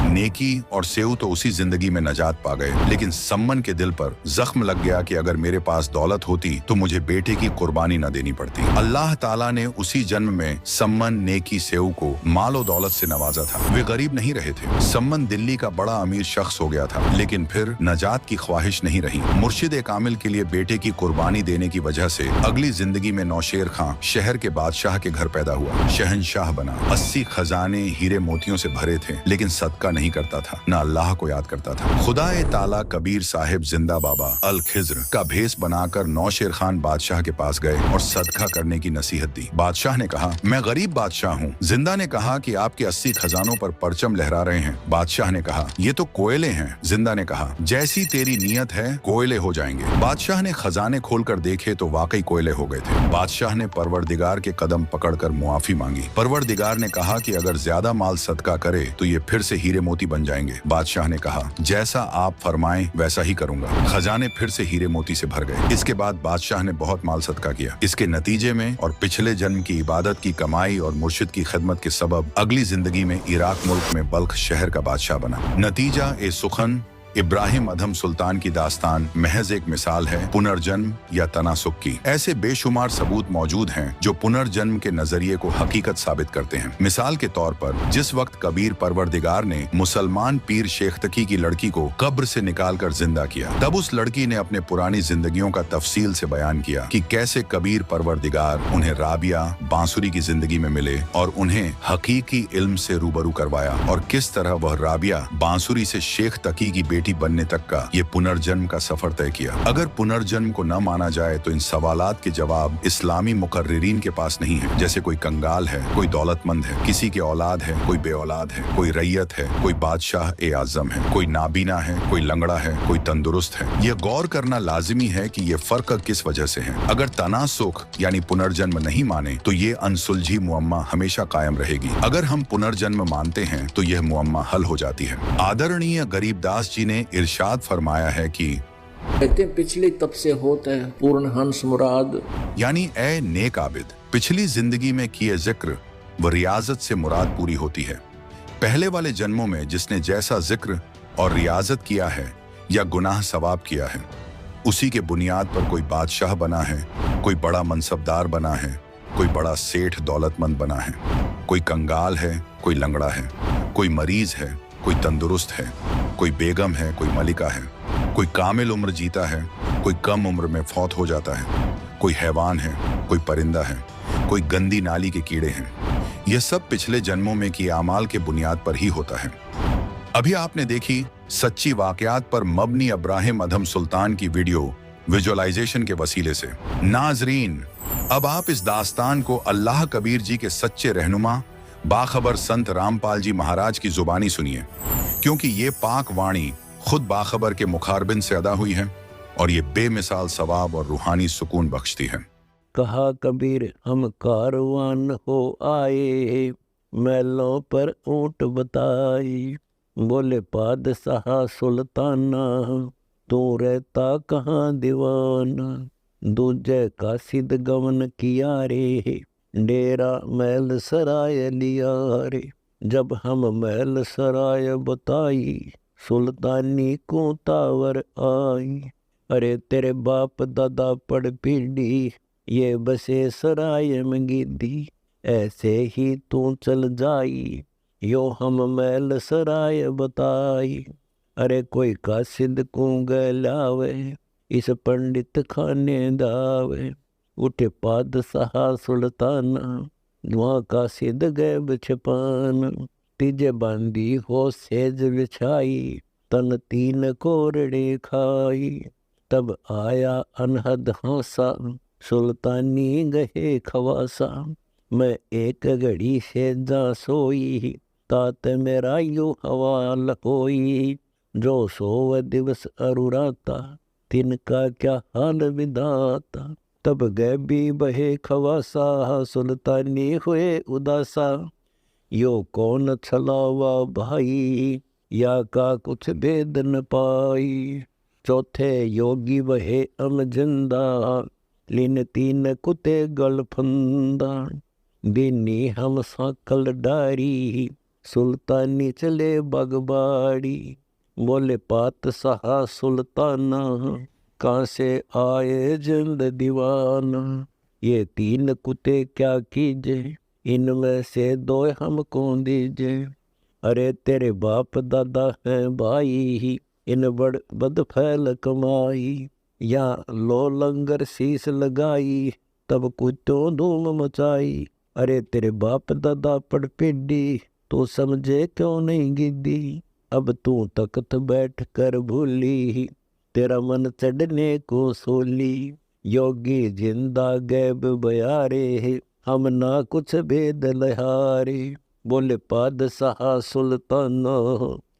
नेकी और सेऊ तो उसी जिंदगी में नजात पा गए, लेकिन सम्मन के दिल पर जख्म लग गया कि अगर मेरे पास दौलत होती तो मुझे बेटे की कुर्बानी न देनी पड़ती। अल्लाह ताला ने उसी जन्म में सम्मन, नेकी, सेऊ को मालो दौलत से नवाजा था। वे गरीब नहीं रहे थे। सम्मन दिल्ली का बड़ा अमीर शख्स हो गया था, लेकिन फिर नजात की ख्वाहिश नहीं रही। मुर्शिद कामिल के लिए बेटे की कुर्बानी देने की वजह से अगली जिंदगी में नौशेर खां शहर के बादशाह के घर पैदा हुआ, शहनशाह बना। 80 खजाने हीरे मोतियों से भरे थे, लेकिन सदका नहीं करता था, न अल्लाह को याद करता था। खुदाए ताला कबीर साहिब जिंदा बाबा अल खिज्र का भेस बनाकर नौशेर खान बादशाह के पास गए और सदका करने की नसीहत दी। बादशाह ने कहा, मैं गरीब बादशाह हूँ। जिंदा ने कहा कि आपके 80 खजानों पर परचम लहरा रहे हैं। बादशाह ने कहा, ये तो कोयले हैं। जिंदा ने कहा, जैसी तेरी नियत है कोयले हो जाएंगे। बादशाह ने खजाने खोलकर देखे तो वाकई कोयले हो गए थे। बादशाह ने परवरदिगार के कदम पकड़कर मुआफी मांगी। परवरदिगार ने कहा कि अगर ज्यादा माल सदका करे तो ये फिर से हीरे मोती बन जाएंगे। बादशाह ने कहा, जैसा आप फरमाएं वैसा ही करूंगा। खजाने फिर से हीरे मोती से भर गए। इसके बाद बादशाह ने बहुत माल सदका किया। इसके नतीजे में और पिछले जन्म की इबादत की कमाई और मुर्शिद की खिदमत के सबब अगली जिंदगी में इराक मुल्क में बल्ख शहर का बादशाह बना। नतीजा ए सुखन इब्राहिम अधम सुल्तान की दास्तान महज एक मिसाल है पुनर्जन्म या तनासुक की। ऐसे बेशुमार सबूत मौजूद हैं जो पुनर्जन्म के नजरिए को हकीकत साबित करते हैं। मिसाल के तौर पर जिस वक्त कबीर परवरदिगार ने मुसलमान पीर शेख तकी की लड़की को कब्र से निकालकर जिंदा किया, तब उस लड़की ने अपने पुरानी जिंदगियों का तफसील से बयान किया कि कैसे कबीर परवरदिगार उन्हें राबिया बांसुरी की जिंदगी में मिले और उन्हें हकीकी इल्म से रूबरू करवाया, और किस तरह वह राबिया बांसुरी से शेख तकी की बेटी बनने तक का ये पुनर्जन्म का सफर तय किया। अगर पुनर्जन्म को न माना जाए तो इन सवालात के जवाब इस्लामी मुकर्रिरीन के पास नहीं है। जैसे कोई कंगाल है, कोई दौलतमंद है, किसी के औलाद है, कोई बे औलाद है, कोई रैयत है, कोई बादशाह ए आजम है, कोई नाबीना है, कोई लंगड़ा है, कोई तंदुरुस्त है। ये गौर करना लाजिमी है कि ये फर्क किस वजह से है। अगर तनासुख यानी पुनर्जन्म नहीं माने तो ये अनसुलझी मुअम्मा हमेशा कायम रहेगी। अगर हम पुनर्जन्म मानते हैं तो यह मुअम्मा हल हो जाती है। आदरणीय गरीबदास जी ने इरशाद फरमाया है कि कहते पिछली तब से होते हैं पूर्ण हंस मुराद, यानी ए नेक आबिद, पिछली जिंदगी में किए जिक्र व रियाजत से मुराद पूरी होती है। पहले वाले जन्मों में जिसने जैसा जिक्र और रियाजत किया है या गुनाह सवाब किया है, उसी के बुनियाद पर कोई बादशाह बना है, कोई बड़ा मनसबदार बना है, कोई बड़ा सेठ दौलतमंद बना है, कोई कंगाल है, कोई लंगड़ा है, कोई मरीज है, कोई तंदुरुस्त है, कोई बेगम है, कोई मलिका है, कोई कामिल उम्र जीता है, कोई कम उम्र में फौत हो जाता है, कोई हैवान है, कोई परिंदा है, कोई गंदी नाली के कीड़े हैं। यह सब पिछले जन्मों में किए अमाल के बुनियाद पर ही होता है। अभी आपने देखी सच्ची वाकयात पर मबनी इब्राहिम अधम सुल्तान की वीडियो विजुअलाइजेशन के वसीले से। नाजरीन, अब आप इस दास्तान को अल्लाह कबीर जी के सच्चे रहनुमा बाखबर संत रामपाल जी महाराज की जुबानी सुनिए, क्योंकि ये पाक वाणी खुद बाखबर के मुखारबिन से अदा हुई है और ये बेमिसाल सवाब और रूहानी सुकून बख्शती है। कहा कबीर, हम कारवान हो आए, महलों पर ऊंट बताई, बोले पादशाह सुल्ताना, तू रहता कहाँ दीवाना, दूजे का सिद गवन किया रे, डेरा महल सराय लिया रे। जब हम महल सराय बताई, सुल्तानी को तावर आई, अरे तेरे बाप दादा पड़ पीढ़ी, ये बसे सराय में गिद्दी, ऐसे ही तू चल जाई, यो हम महल सराय बताई। अरे कोई कासिद को गलावे, इस पंडित खाने दावे, उठे पादशाह सुल्ताना, वहाँ कासिद गैब छिपाना, तीजे बांधी हो सेज बिछाई, तन तीन कोरड़े खाई, तब आया अनहद हंसा, सुल्तानी गहे खवासा, मैं एक घड़ी से जा सोई, तात मेरा यू हवाल होई, जो सोव दिवस अरुराता, तिनका क्या हाल विधाता। तब गए भी बहे खवासा, सुल्तानी हुए उदासा। यो कौन छलावा भाई, या का कुछ भेद न पाई। चौथे योगी वहे अमजिंदा, लिन तीन कुते गल फंदा। दीनी हम साकल डारी, सुल्तानी चले बगबाड़ी। बोले पात सहा सुल्ताना, कहाँ से आए जिंद दीवाना। ये तीन कुत्ते क्या कीजे, इनमें से दो हमको दीजे। अरे तेरे बाप दादा हैं भाई, इन बड़ बद फैल कमाई। या लो लंगर शीश लगाई, तब कुत्तों धूम मचाई। अरे तेरे बाप दादा पड़ पिड्डी, तो समझे क्यों नहीं गिद्दी। अब तू तख्त बैठ कर भूली, तेरा मन चढ़ने को सोली। योगी जिंदा गैब बयारे, हम ना कुछ भेद लहारे। बोले पादशाह सुल्ताना,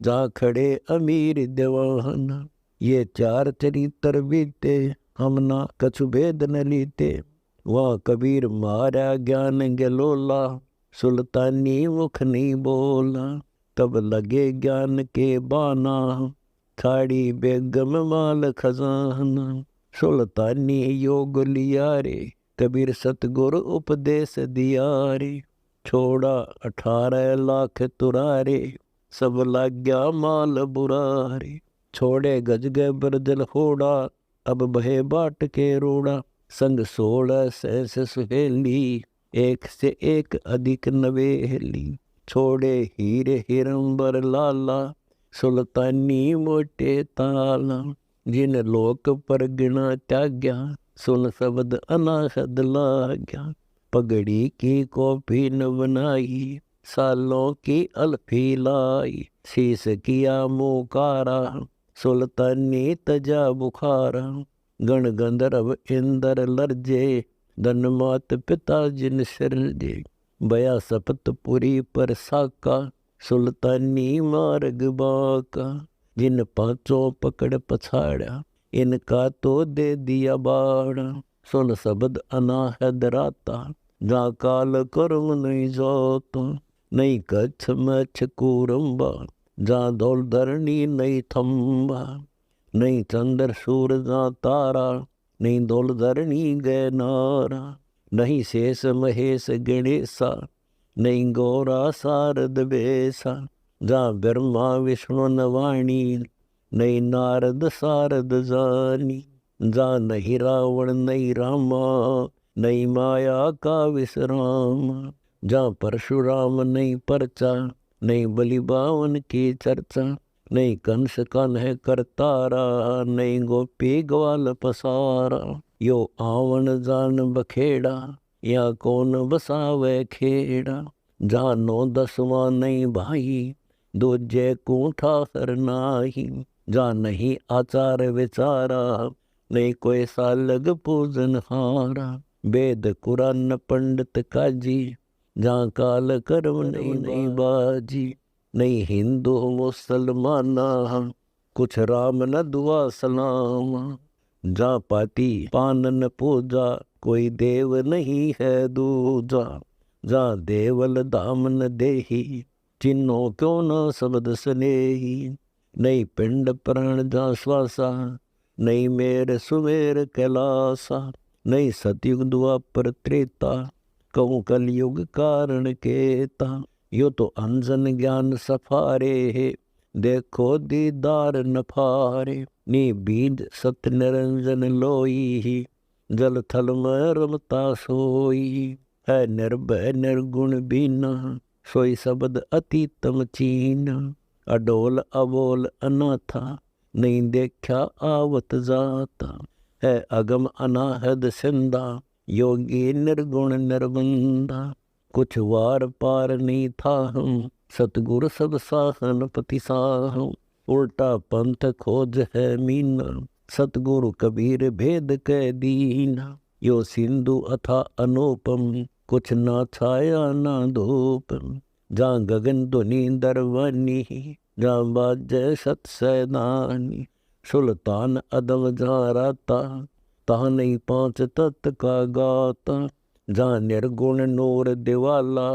जा खड़े अमीर दीवाना। ये चार चरित्र बीते, हम ना कछु भेद न लीते। वहाँ कबीर मारा ज्ञान गलोला, सुल्तानी मुख नहीं बोला। तब लगे ज्ञान के बाना, खाड़ी बेगम माल खजाना। सुल्तानी योग लिया रे, कबीर सतगुरु उपदेश दिया रे। छोड़ा 18 लाख तुरारे, सब लाग्या माल बुरारे। छोड़े गज गए बरजल होड़ा, अब बहे बाट के रोड़ा। संग 16 सहस सुहेली, एक से एक अधिक नवेली। छोड़े हीरे हिरंबर लाला, सुल्तानी मोटे ताला। जिन लोक पर गिना त्याग्या, सुन शब्द अनाहद लाग्या। पगड़ी की कॉपी न बनाई, सालों की अल्फी लाई। शीस किया मुकारा, सुल्तानी तजा बुखारा। गण गंधर्व इंदर लर्जे, धन मात पिता जिन सिरजे। बया सपतपुरी पर साका, सुल्तानी मार्ग बाका। जिन पांचों पकड़ पछाड़ा, इनका तो दे दिया बाड़ा। सुन शब्द अनाहद राता, जा काल कर्म नहीं जाता। नहीं कच्छ मच्छ कूरम्बा, जा धौल धरणी नहीं थम्बा। नहीं चंद्र सूर जा तारा, नहीं धौल धरणी गए नारा। नहीं शेष महेश गणेशा, नहीं गौरा शारद बेसा। जा ब्रह्मा विष्णु नवाणी, नहीं नारद शारद जानी। जा नहीं रावण नहीं रामा, नहीं माया का विश्राम। जा परशुराम नहीं परचा, नहीं बलि बावन की चर्चा। नहीं कंस कन है करतारा, नहीं गोपी ग्वाल पसारा। यो आवन जान बखेड़ा, या कौन बसावे खेड़ा। जानो 10वां नहीं भाई, दूजे कूठा हर नाही। जा नहीं आचार विचारा, नहीं कोई सालग पूजन हारा। वेद कुरान पंडित काजी, जहाँ काल कर्म नहीं बाजी। नहीं हिंदू मुसलमाना, कुछ राम न दुआ सलामा। जा पाती पान न पूजा, कोई देव नहीं है दूजा। जा देवल धाम न देही, चिन्हो क्यों न शब्द स्नेही। नहीं पिंड प्राण जा श्वासा, नहीं मेर सुमेर कैलासा। नहीं सतयुग द्वापर त्रेता, कहूँ कलयुग कारण केता। यो तो अंजन ज्ञान सफारे, देखो दीदार नफारे। नी बीज सत निरंजन लोई, जल थल में रमता सोई। है निर्भय निर्गुण बीना, सोई शब्द अतीतम चीना। अडोल अबोल अनाथा, नहीं देखा आवत जाता। है अगम अनाहद सिंधा, योगी निर्गुण निर्बंधा। कुछ वार पार नहीं था हम, सतगुरु सब साहन पति साहम। उल्टा पंथ खोज है मीना, सतगुरु कबीर भेद कै दीना। यो सिंधु अथा अनुपम, कुछ ना छाया ना धूप। जहाँ गगन ध्वनि दरवानी, जहाँ बाजे सत सैनानी, सुल्तान अदम जहाँ रहता, तहाँ नहीं पांच तत्व का गाता। जहाँ निर्गुण नूर दिवाला,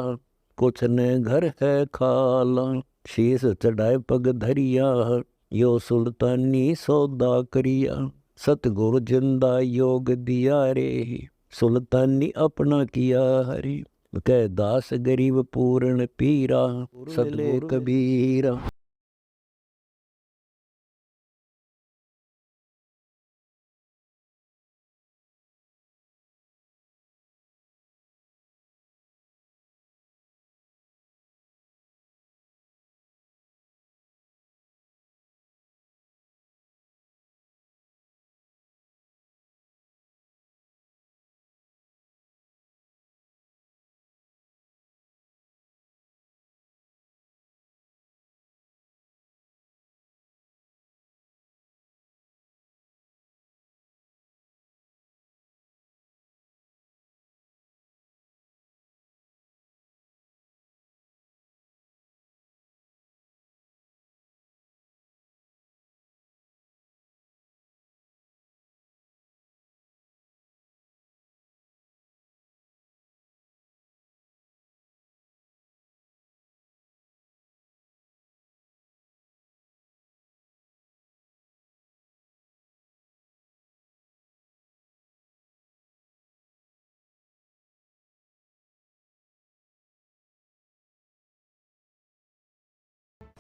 कुछ ने घर है खाला। शीस चढ़ाए पग धरिया, यो सुल्तानी सौदा करिया। सतगुरु जिंदा योग दिया रे, सुल्तानी अपना किया हरे। कह दास गरीब पूर्ण पीरा, सतगुरु कबीरा।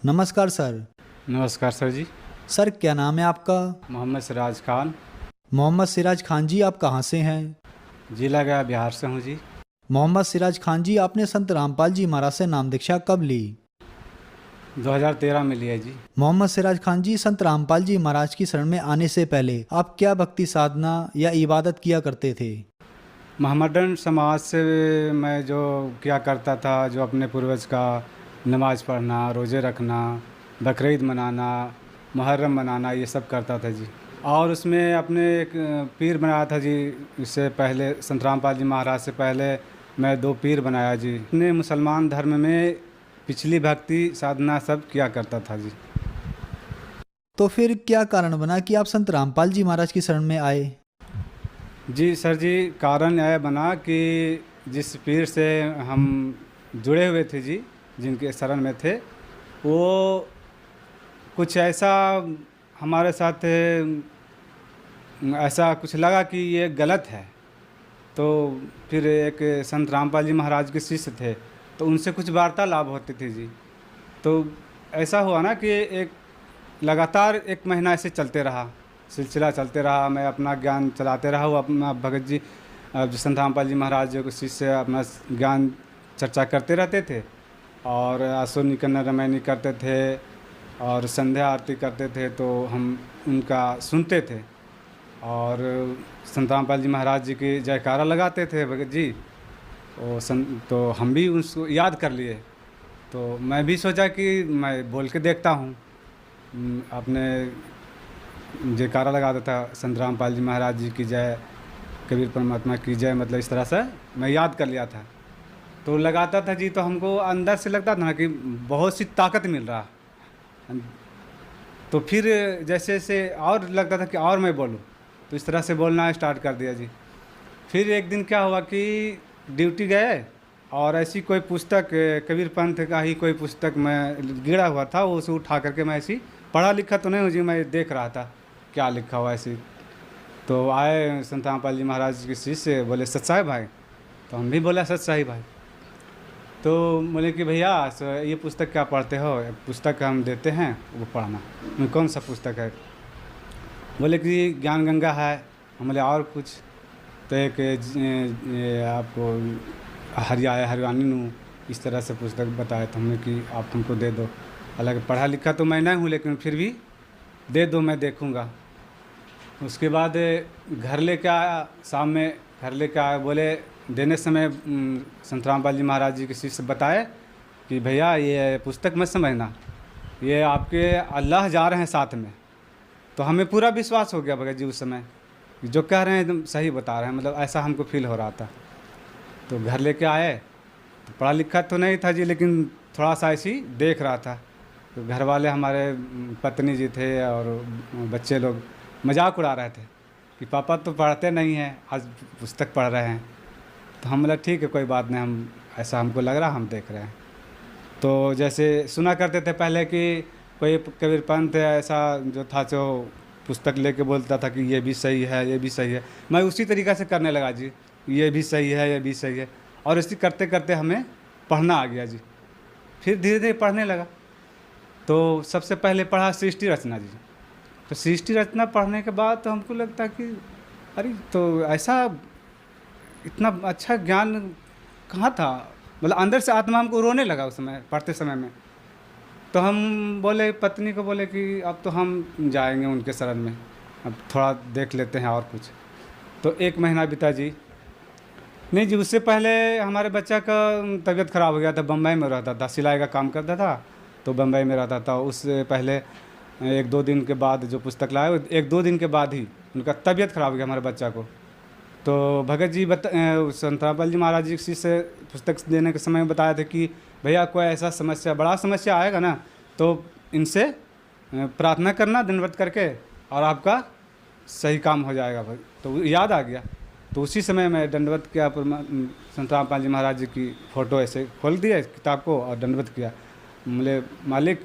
नमस्कार सर। नमस्कार सर जी। सर क्या नाम है आपका? मोहम्मद सिराज खान। मोहम्मद सिराज खान जी, आप कहाँ से हैं? जिला गया बिहार से हूँ जी। मोहम्मद सिराज खान जी, आपने संत रामपाल जी महाराज से नाम दीक्षा कब ली? 2013 में लिया जी। मोहम्मद सिराज खान जी, संत रामपाल जी महाराज की शरण में आने से पहले आप क्या भक्ति साधना या इबादत किया करते थे? मोहम्मदन समाज से मैं जो क्या करता था, जो अपने पूर्वज का नमाज़ पढ़ना, रोज़े रखना, बकरीद मनाना, मुहर्रम मनाना, ये सब करता था जी। और उसमें अपने एक पीर बनाया था जी। इससे पहले संत रामपाल जी महाराज से पहले मैं 2 पीर बनाया जी। अपने मुसलमान धर्म में पिछली भक्ति साधना सब किया करता था जी। तो फिर क्या कारण बना कि आप संत रामपाल जी महाराज की शरण में आए? जी सर जी, कारण यह बना कि जिस पीर से हम जुड़े हुए थे जी, जिनके शरण में थे, वो कुछ ऐसा हमारे साथ ऐसा कुछ लगा कि ये गलत है। तो फिर एक संत रामपाल जी महाराज के शिष्य थे, तो उनसे कुछ वार्तालाप होते थे जी। तो ऐसा हुआ ना कि एक लगातार 1 महीना ऐसे चलते रहा, सिलसिला चलते रहा। मैं अपना ज्ञान चलाते रहा। वो अपना भगत जी संत रामपाल जी महाराज जो शिष्य अपना ज्ञान चर्चा करते रहते थे, और आसो निकन्ना रामायणी करते थे और संध्या आरती करते थे। तो हम उनका सुनते थे और संत रामपाल जी महाराज जी की जयकारा लगाते थे भगत जी। तो हम भी उसको याद कर लिए। तो मैं भी सोचा कि मैं बोल के देखता हूँ। अपने जयकारा लगाता था, संत रामपाल जी महाराज जी की जय, कबीर परमात्मा की जय, मतलब इस तरह से मैं याद कर लिया था। तो लगाता था जी। तो हमको अंदर से लगता था ना कि बहुत सी ताकत मिल रहा। तो फिर जैसे जैसे और लगता था कि और मैं बोलूं, तो इस तरह से बोलना स्टार्ट कर दिया जी। फिर एक दिन क्या हुआ कि ड्यूटी गए और ऐसी कोई पुस्तक, कबीर पंथ का ही कोई पुस्तक मैं गिरा हुआ था, वो उसे उठा करके मैं ऐसी, पढ़ा लिखा तो नहीं हूँ जी, मैं देख रहा था क्या लिखा हुआ ऐसी। तो आए संत रामपाल जी महाराज के शिष्य, बोले सच्चाई भाई। तो हम भी बोला सच्चाई भाई। तो बोले कि भैया ये पुस्तक क्या पढ़ते हो? पुस्तक हम देते हैं, वो पढ़ना। कौन सा पुस्तक है? बोले कि ज्ञान गंगा है। हम बोले और कुछ? तो एक आपको हरियाणी नू इस तरह से पुस्तक बताया था हमने कि आप हमको दे दो। हालांकि पढ़ा लिखा तो मैं नहीं हूँ, लेकिन फिर भी दे दो, मैं देखूँगा। उसके बाद घर लेके आया, शाम में घर लेके आया। बोले देने समय संत रामपाल जी महाराज जी के शिष्य बताए कि भैया ये पुस्तक मत समझना, ये आपके अल्लाह जा रहे हैं साथ में। तो हमें पूरा विश्वास हो गया भगत जी उस समय, जो कह रहे हैं एकदम सही बता रहे हैं, मतलब ऐसा हमको फील हो रहा था। तो घर लेके आए। तो पढ़ा लिखा तो नहीं था जी, लेकिन थोड़ा सा ऐसी देख रहा था। तो घर वाले हमारे पत्नी जी थे और बच्चे लोग मजाक उड़ा रहे थे कि पापा तो पढ़ते नहीं हैं, आज पुस्तक पढ़ रहे हैं। तो हम बोला ठीक है कोई बात नहीं, हम ऐसा हमको लग रहा हम देख रहे हैं। तो जैसे सुना करते थे पहले कि कोई कबीर पंथ ऐसा जो था जो पुस्तक लेके बोलता था कि ये भी सही है, ये भी सही है। मैं उसी तरीक़ा से करने लगा जी, ये भी सही है, ये भी सही है, और इसी करते करते हमें पढ़ना आ गया जी। फिर धीरे धीरे पढ़ने लगा। तो सबसे पहले पढ़ा सृष्टि रचना जी। तो सृष्टि रचना पढ़ने के बाद तो हमको लगता कि अरे तो ऐसा इतना अच्छा ज्ञान कहाँ था, मतलब अंदर से आत्मा हमको रोने लगा उस समय पढ़ते समय में। तो हम बोले पत्नी को बोले कि अब तो हम जाएंगे उनके शरण में, अब थोड़ा देख लेते हैं और कुछ। तो 1 महीना बीता जी। नहीं जी, उससे पहले हमारे बच्चा का तबीयत ख़राब हो गया था, बम्बई में रहता था, सिलाई का काम करता था तो बम्बई में रहता था। उससे पहले 1-2 दिन के बाद जो पुस्तक लाए, 1-2 दिन के बाद ही उनका तबीयत ख़राब हो गया हमारे बच्चा को। तो भगत जी संत रामपाल जी महाराज जी से पुस्तक देने के समय बताया था कि भैया कोई ऐसा समस्या, बड़ा समस्या आएगा ना तो इनसे प्रार्थना करना दंडवत करके और आपका सही काम हो जाएगा भाई। तो याद आ गया। तो उसी समय मैं दंडवत किया, संत रामपाल जी महाराज जी की फ़ोटो ऐसे खोल दिया किताब को और दंडवत किया। बोले मालिक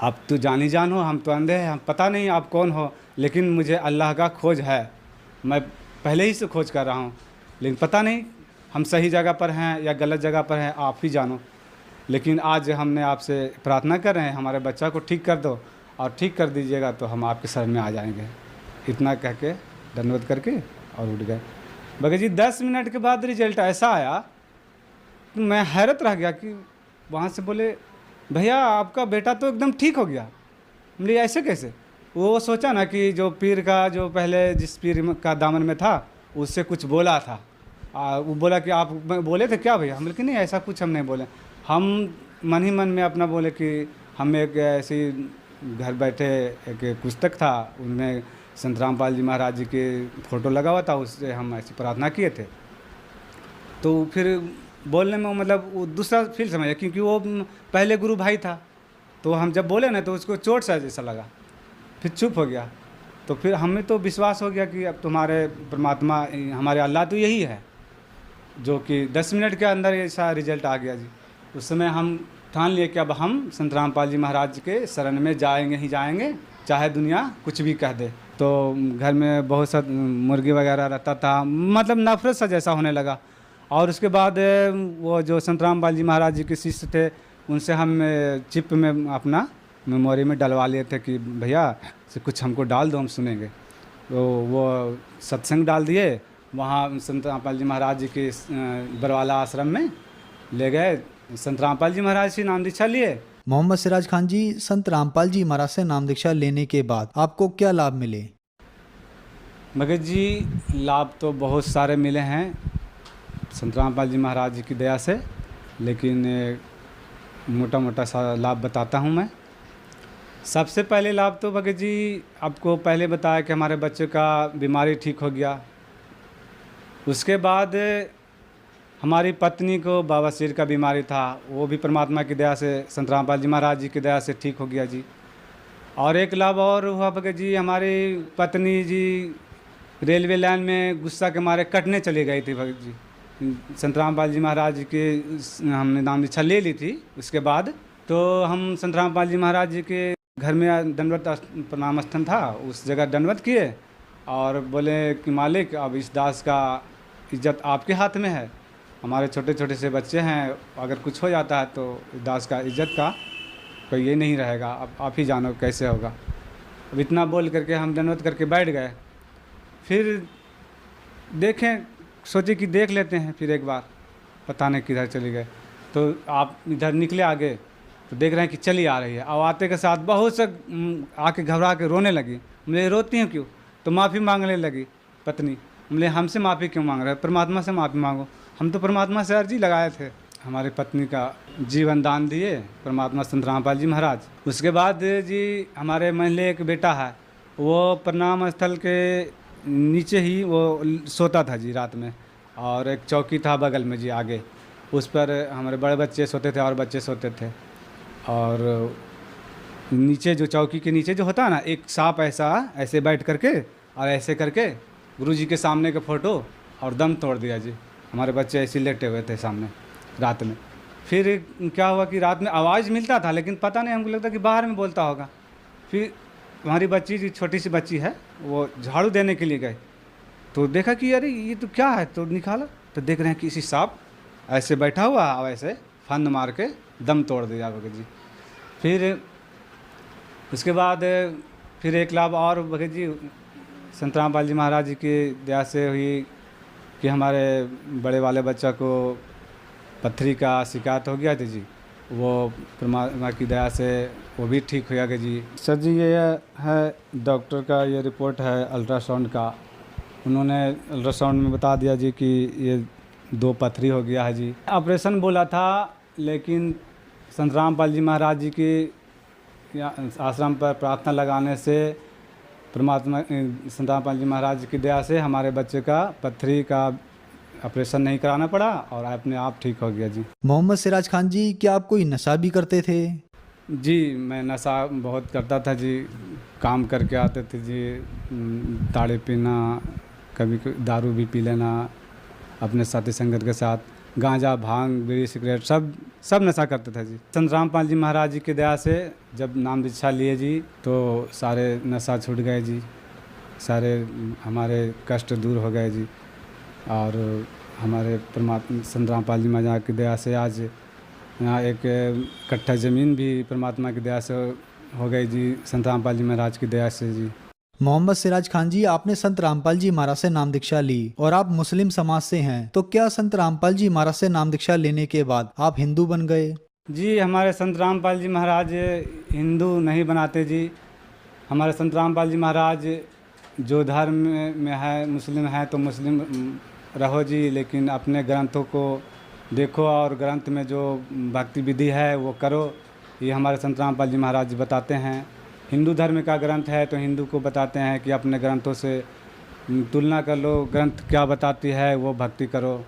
आप तो जानी जान हो, हम तो अंधे हैं, हम पता नहीं आप कौन हो, लेकिन मुझे अल्लाह का खोज है। मैं पहले ही से खोज कर रहा हूँ, लेकिन पता नहीं हम सही जगह पर हैं या गलत जगह पर हैं, आप ही जानो। लेकिन आज हमने आपसे प्रार्थना कर रहे हैं, हमारे बच्चा को ठीक कर दो और ठीक कर दीजिएगा तो हम आपके शरण में आ जाएंगे। इतना कह के दंडवत करके और उठ गए। भगत जी 10 मिनट के बाद रिजल्ट ऐसा आया कि मैं हैरत रह गया कि वहाँ से बोले भैया आपका बेटा तो एकदम ठीक हो गया। बोले ऐसे कैसे? वो सोचा ना कि जो पीर का, जो पहले जिस पीर का दामन में था उससे कुछ बोला था। वो बोला कि आप बोले थे क्या भैया? हम बोले कि नहीं ऐसा कुछ हम नहीं बोले। हम मन ही मन में अपना बोले कि हम एक ऐसी घर बैठे एक पुस्तक था, उनमें संत रामपाल जी महाराज जी के फ़ोटो लगा हुआ था, उससे हम ऐसी प्रार्थना किए थे। तो फिर बोलने में मतलब वो दूसरा फील समझा, क्योंकि वो पहले गुरु भाई था। तो हम जब बोले ना तो उसको चोट सा जैसा लगा, फिर चुप हो गया। तो फिर हमें तो विश्वास हो गया कि अब तुम्हारे परमात्मा, हमारे अल्लाह तो यही है, जो कि 10 मिनट के अंदर ऐसा रिजल्ट आ गया जी। उस समय हम ठान लिए कि अब हम संत रामपाल जी महाराज के शरण में जाएंगे ही जाएंगे, चाहे दुनिया कुछ भी कह दे। तो घर में बहुत सा मुर्गी वगैरह रहता था, मतलब नफरत सा जैसा होने लगा। और उसके बाद वो जो संत रामपाल जी महाराज जी के शिष्य थे, उनसे हम चिप में अपना मेमोरी में डलवा लिए थे कि भैया से कुछ हमको डाल दो, हम सुनेंगे। तो वो सत्संग डाल दिए। वहाँ संत रामपाल जी महाराज जी के बरवाला आश्रम में ले गए। संत रामपाल जी महाराज से नाम दीक्षा लिए। मोहम्मद सिराज खान जी, संत रामपाल जी महाराज से नाम दीक्षा लेने के बाद आपको क्या लाभ मिले? भगत जी लाभ तो बहुत सारे मिले हैं संत रामपाल जी महाराज जी की दया से, लेकिन मोटा मोटा सा लाभ बताता हूँ मैं। सबसे पहले लाभ तो भगत जी आपको पहले बताया कि हमारे बच्चे का बीमारी ठीक हो गया। उसके बाद हमारी पत्नी को बवासीर का बीमारी था, वो भी परमात्मा की दया से, संत रामपाल जी महाराज जी की दया से ठीक हो गया जी। और एक लाभ और हुआ भगत जी, हमारी पत्नी जी रेलवे लाइन में गुस्सा के मारे कटने चली गई थी भगत जी। संत रामपाल जी महाराज जी के हमने नाम दीक्षा ले ली थी। उसके बाद तो हम संत रामपाल जी महाराज जी के घर में दंडवत प्रणाम स्थन था, उस जगह दंडवत किए और बोले कि मालिक अब इस दास का इज्जत आपके हाथ में है, हमारे छोटे छोटे से बच्चे हैं, अगर कुछ हो जाता है तो दास का इज्जत का कोई ये नहीं रहेगा, अब आप ही जानो कैसे होगा। अब इतना बोल करके हम दंडवत करके बैठ गए। फिर देखें, सोचे कि देख लेते हैं फिर एक बार, पता नहीं किधर चली गए। तो आप इधर निकले आगे तो देख रहे हैं कि चली आ रही है। और आते के साथ बहुत से आके घबरा के रोने लगी। मुझे रोती हैं क्यों? तो माफ़ी मांगने लगी पत्नी। बोले हमसे माफ़ी क्यों मांग रहे हैं, परमात्मा से माफ़ी मांगो। हम तो परमात्मा से अर्जी लगाए थे। हमारी पत्नी का जीवन दान दिए परमात्मा संत रामपाल जी महाराज। उसके बाद जी हमारे महल्ले एक बेटा है, वो प्रणाम स्थल के नीचे ही वो सोता था जी रात में, और एक चौकी था बगल में जी आगे, उस पर हमारे बड़े बच्चे सोते थे और बच्चे सोते थे। और नीचे जो चौकी के नीचे जो होता है ना, एक सांप ऐसे बैठ करके और ऐसे करके गुरुजी के सामने का फ़ोटो और दम तोड़ दिया जी। हमारे बच्चे ऐसे लेटे हुए थे सामने रात में। फिर क्या हुआ कि रात में आवाज़ मिलता था, लेकिन पता नहीं, हमको लगता कि बाहर में बोलता होगा। फिर हमारी बच्ची जी, छोटी सी बच्ची है, वो झाड़ू देने के लिए गए तो देखा कि अरे ये तो क्या है, तो निकाला तो देख रहे हैं कि इसी सांप ऐसे बैठा हुआ और ऐसे फंद मार के दम तोड़ दिया भगत जी। फिर उसके बाद फिर एक लाभ और भगत जी संत रामपाल जी महाराज जी की दया से हुई कि हमारे बड़े वाले बच्चा को पत्थरी का शिकायत हो गया था जी, वो परमात्मा की दया से वो भी ठीक हो गया जी। सर जी ये है डॉक्टर का ये रिपोर्ट है अल्ट्रासाउंड का, उन्होंने अल्ट्रासाउंड में बता दिया जी कि ये 2 पत्थरी हो गया है जी। ऑपरेशन बोला था, लेकिन संत रामपाल जी महाराज जी की आश्रम पर प्रार्थना लगाने से परमात्मा संत रामपाल जी महाराज की दया से हमारे बच्चे का पत्थरी का ऑपरेशन नहीं कराना पड़ा और अपने आप ठीक हो गया जी। मोहम्मद सिराज खान जी, क्या आप कोई नशा भी करते थे? जी मैं नशा बहुत करता था जी, काम करके आते थे जी, ताड़े पीना, कभी दारू भी पी लेना, अपने साथी संगत के साथ गांजा, भांग, बीड़ी, सिगरेट सब नशा करते थे जी। संत रामपाल जी महाराज जी की दया से जब नाम दीक्षा लिए जी तो सारे नशा छूट गए जी, सारे हमारे कष्ट दूर हो गए जी। और हमारे परमात्मा संत रामपाल जी महाराज की दया से आज यहाँ एक कट्ठा ज़मीन भी परमात्मा की दया से हो गई जी, संत रामपाल जी महाराज की दया से जी। मोहम्मद सिराज खान जी, आपने संत रामपाल जी महाराज से नाम दीक्षा ली और आप मुस्लिम समाज से हैं, तो क्या संत रामपाल जी महाराज से नाम दीक्षा लेने के बाद आप हिंदू बन गए? जी हमारे संत रामपाल जी महाराज हिंदू नहीं बनाते जी। हमारे संत रामपाल जी महाराज जो धर्म में है, मुस्लिम है तो मुस्लिम रहो जी, लेकिन अपने ग्रंथों को देखो और ग्रंथ में जो भक्ति विधि है वो करो, ये हमारे संत रामपाल जी महाराज बताते हैं। हिंदू धर्म का ग्रंथ है तो हिंदू को बताते हैं कि अपने ग्रंथों से तुलना कर लो, ग्रंथ क्या बताती है वो भक्ति करो।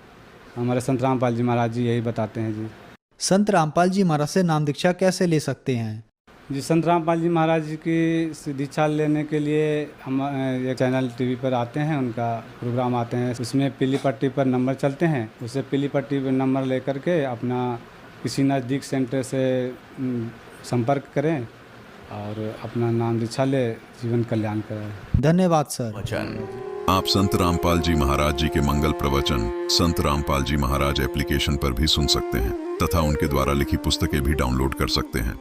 हमारे संत रामपाल जी महाराज जी यही बताते हैं जी। संत रामपाल जी महाराज से नाम दीक्षा कैसे ले सकते हैं? जी संत रामपाल जी महाराज जी की दीक्षा लेने के लिए हम एक चैनल टीवी पर आते हैं, उनका प्रोग्राम आते हैं, उसमें पीली पट्टी पर नंबर चलते हैं, उसे पीली पट्टी पर नंबर लेकर के अपना किसी नज़दीक सेंटर से संपर्क करें और अपना नाम दीक्षा ले, जीवन कल्याण करें। धन्यवाद सर। आप संत रामपाल जी महाराज जी के मंगल प्रवचन संत रामपाल जी महाराज एप्लीकेशन पर भी सुन सकते हैं तथा उनके द्वारा लिखी पुस्तकें भी डाउनलोड कर सकते हैं।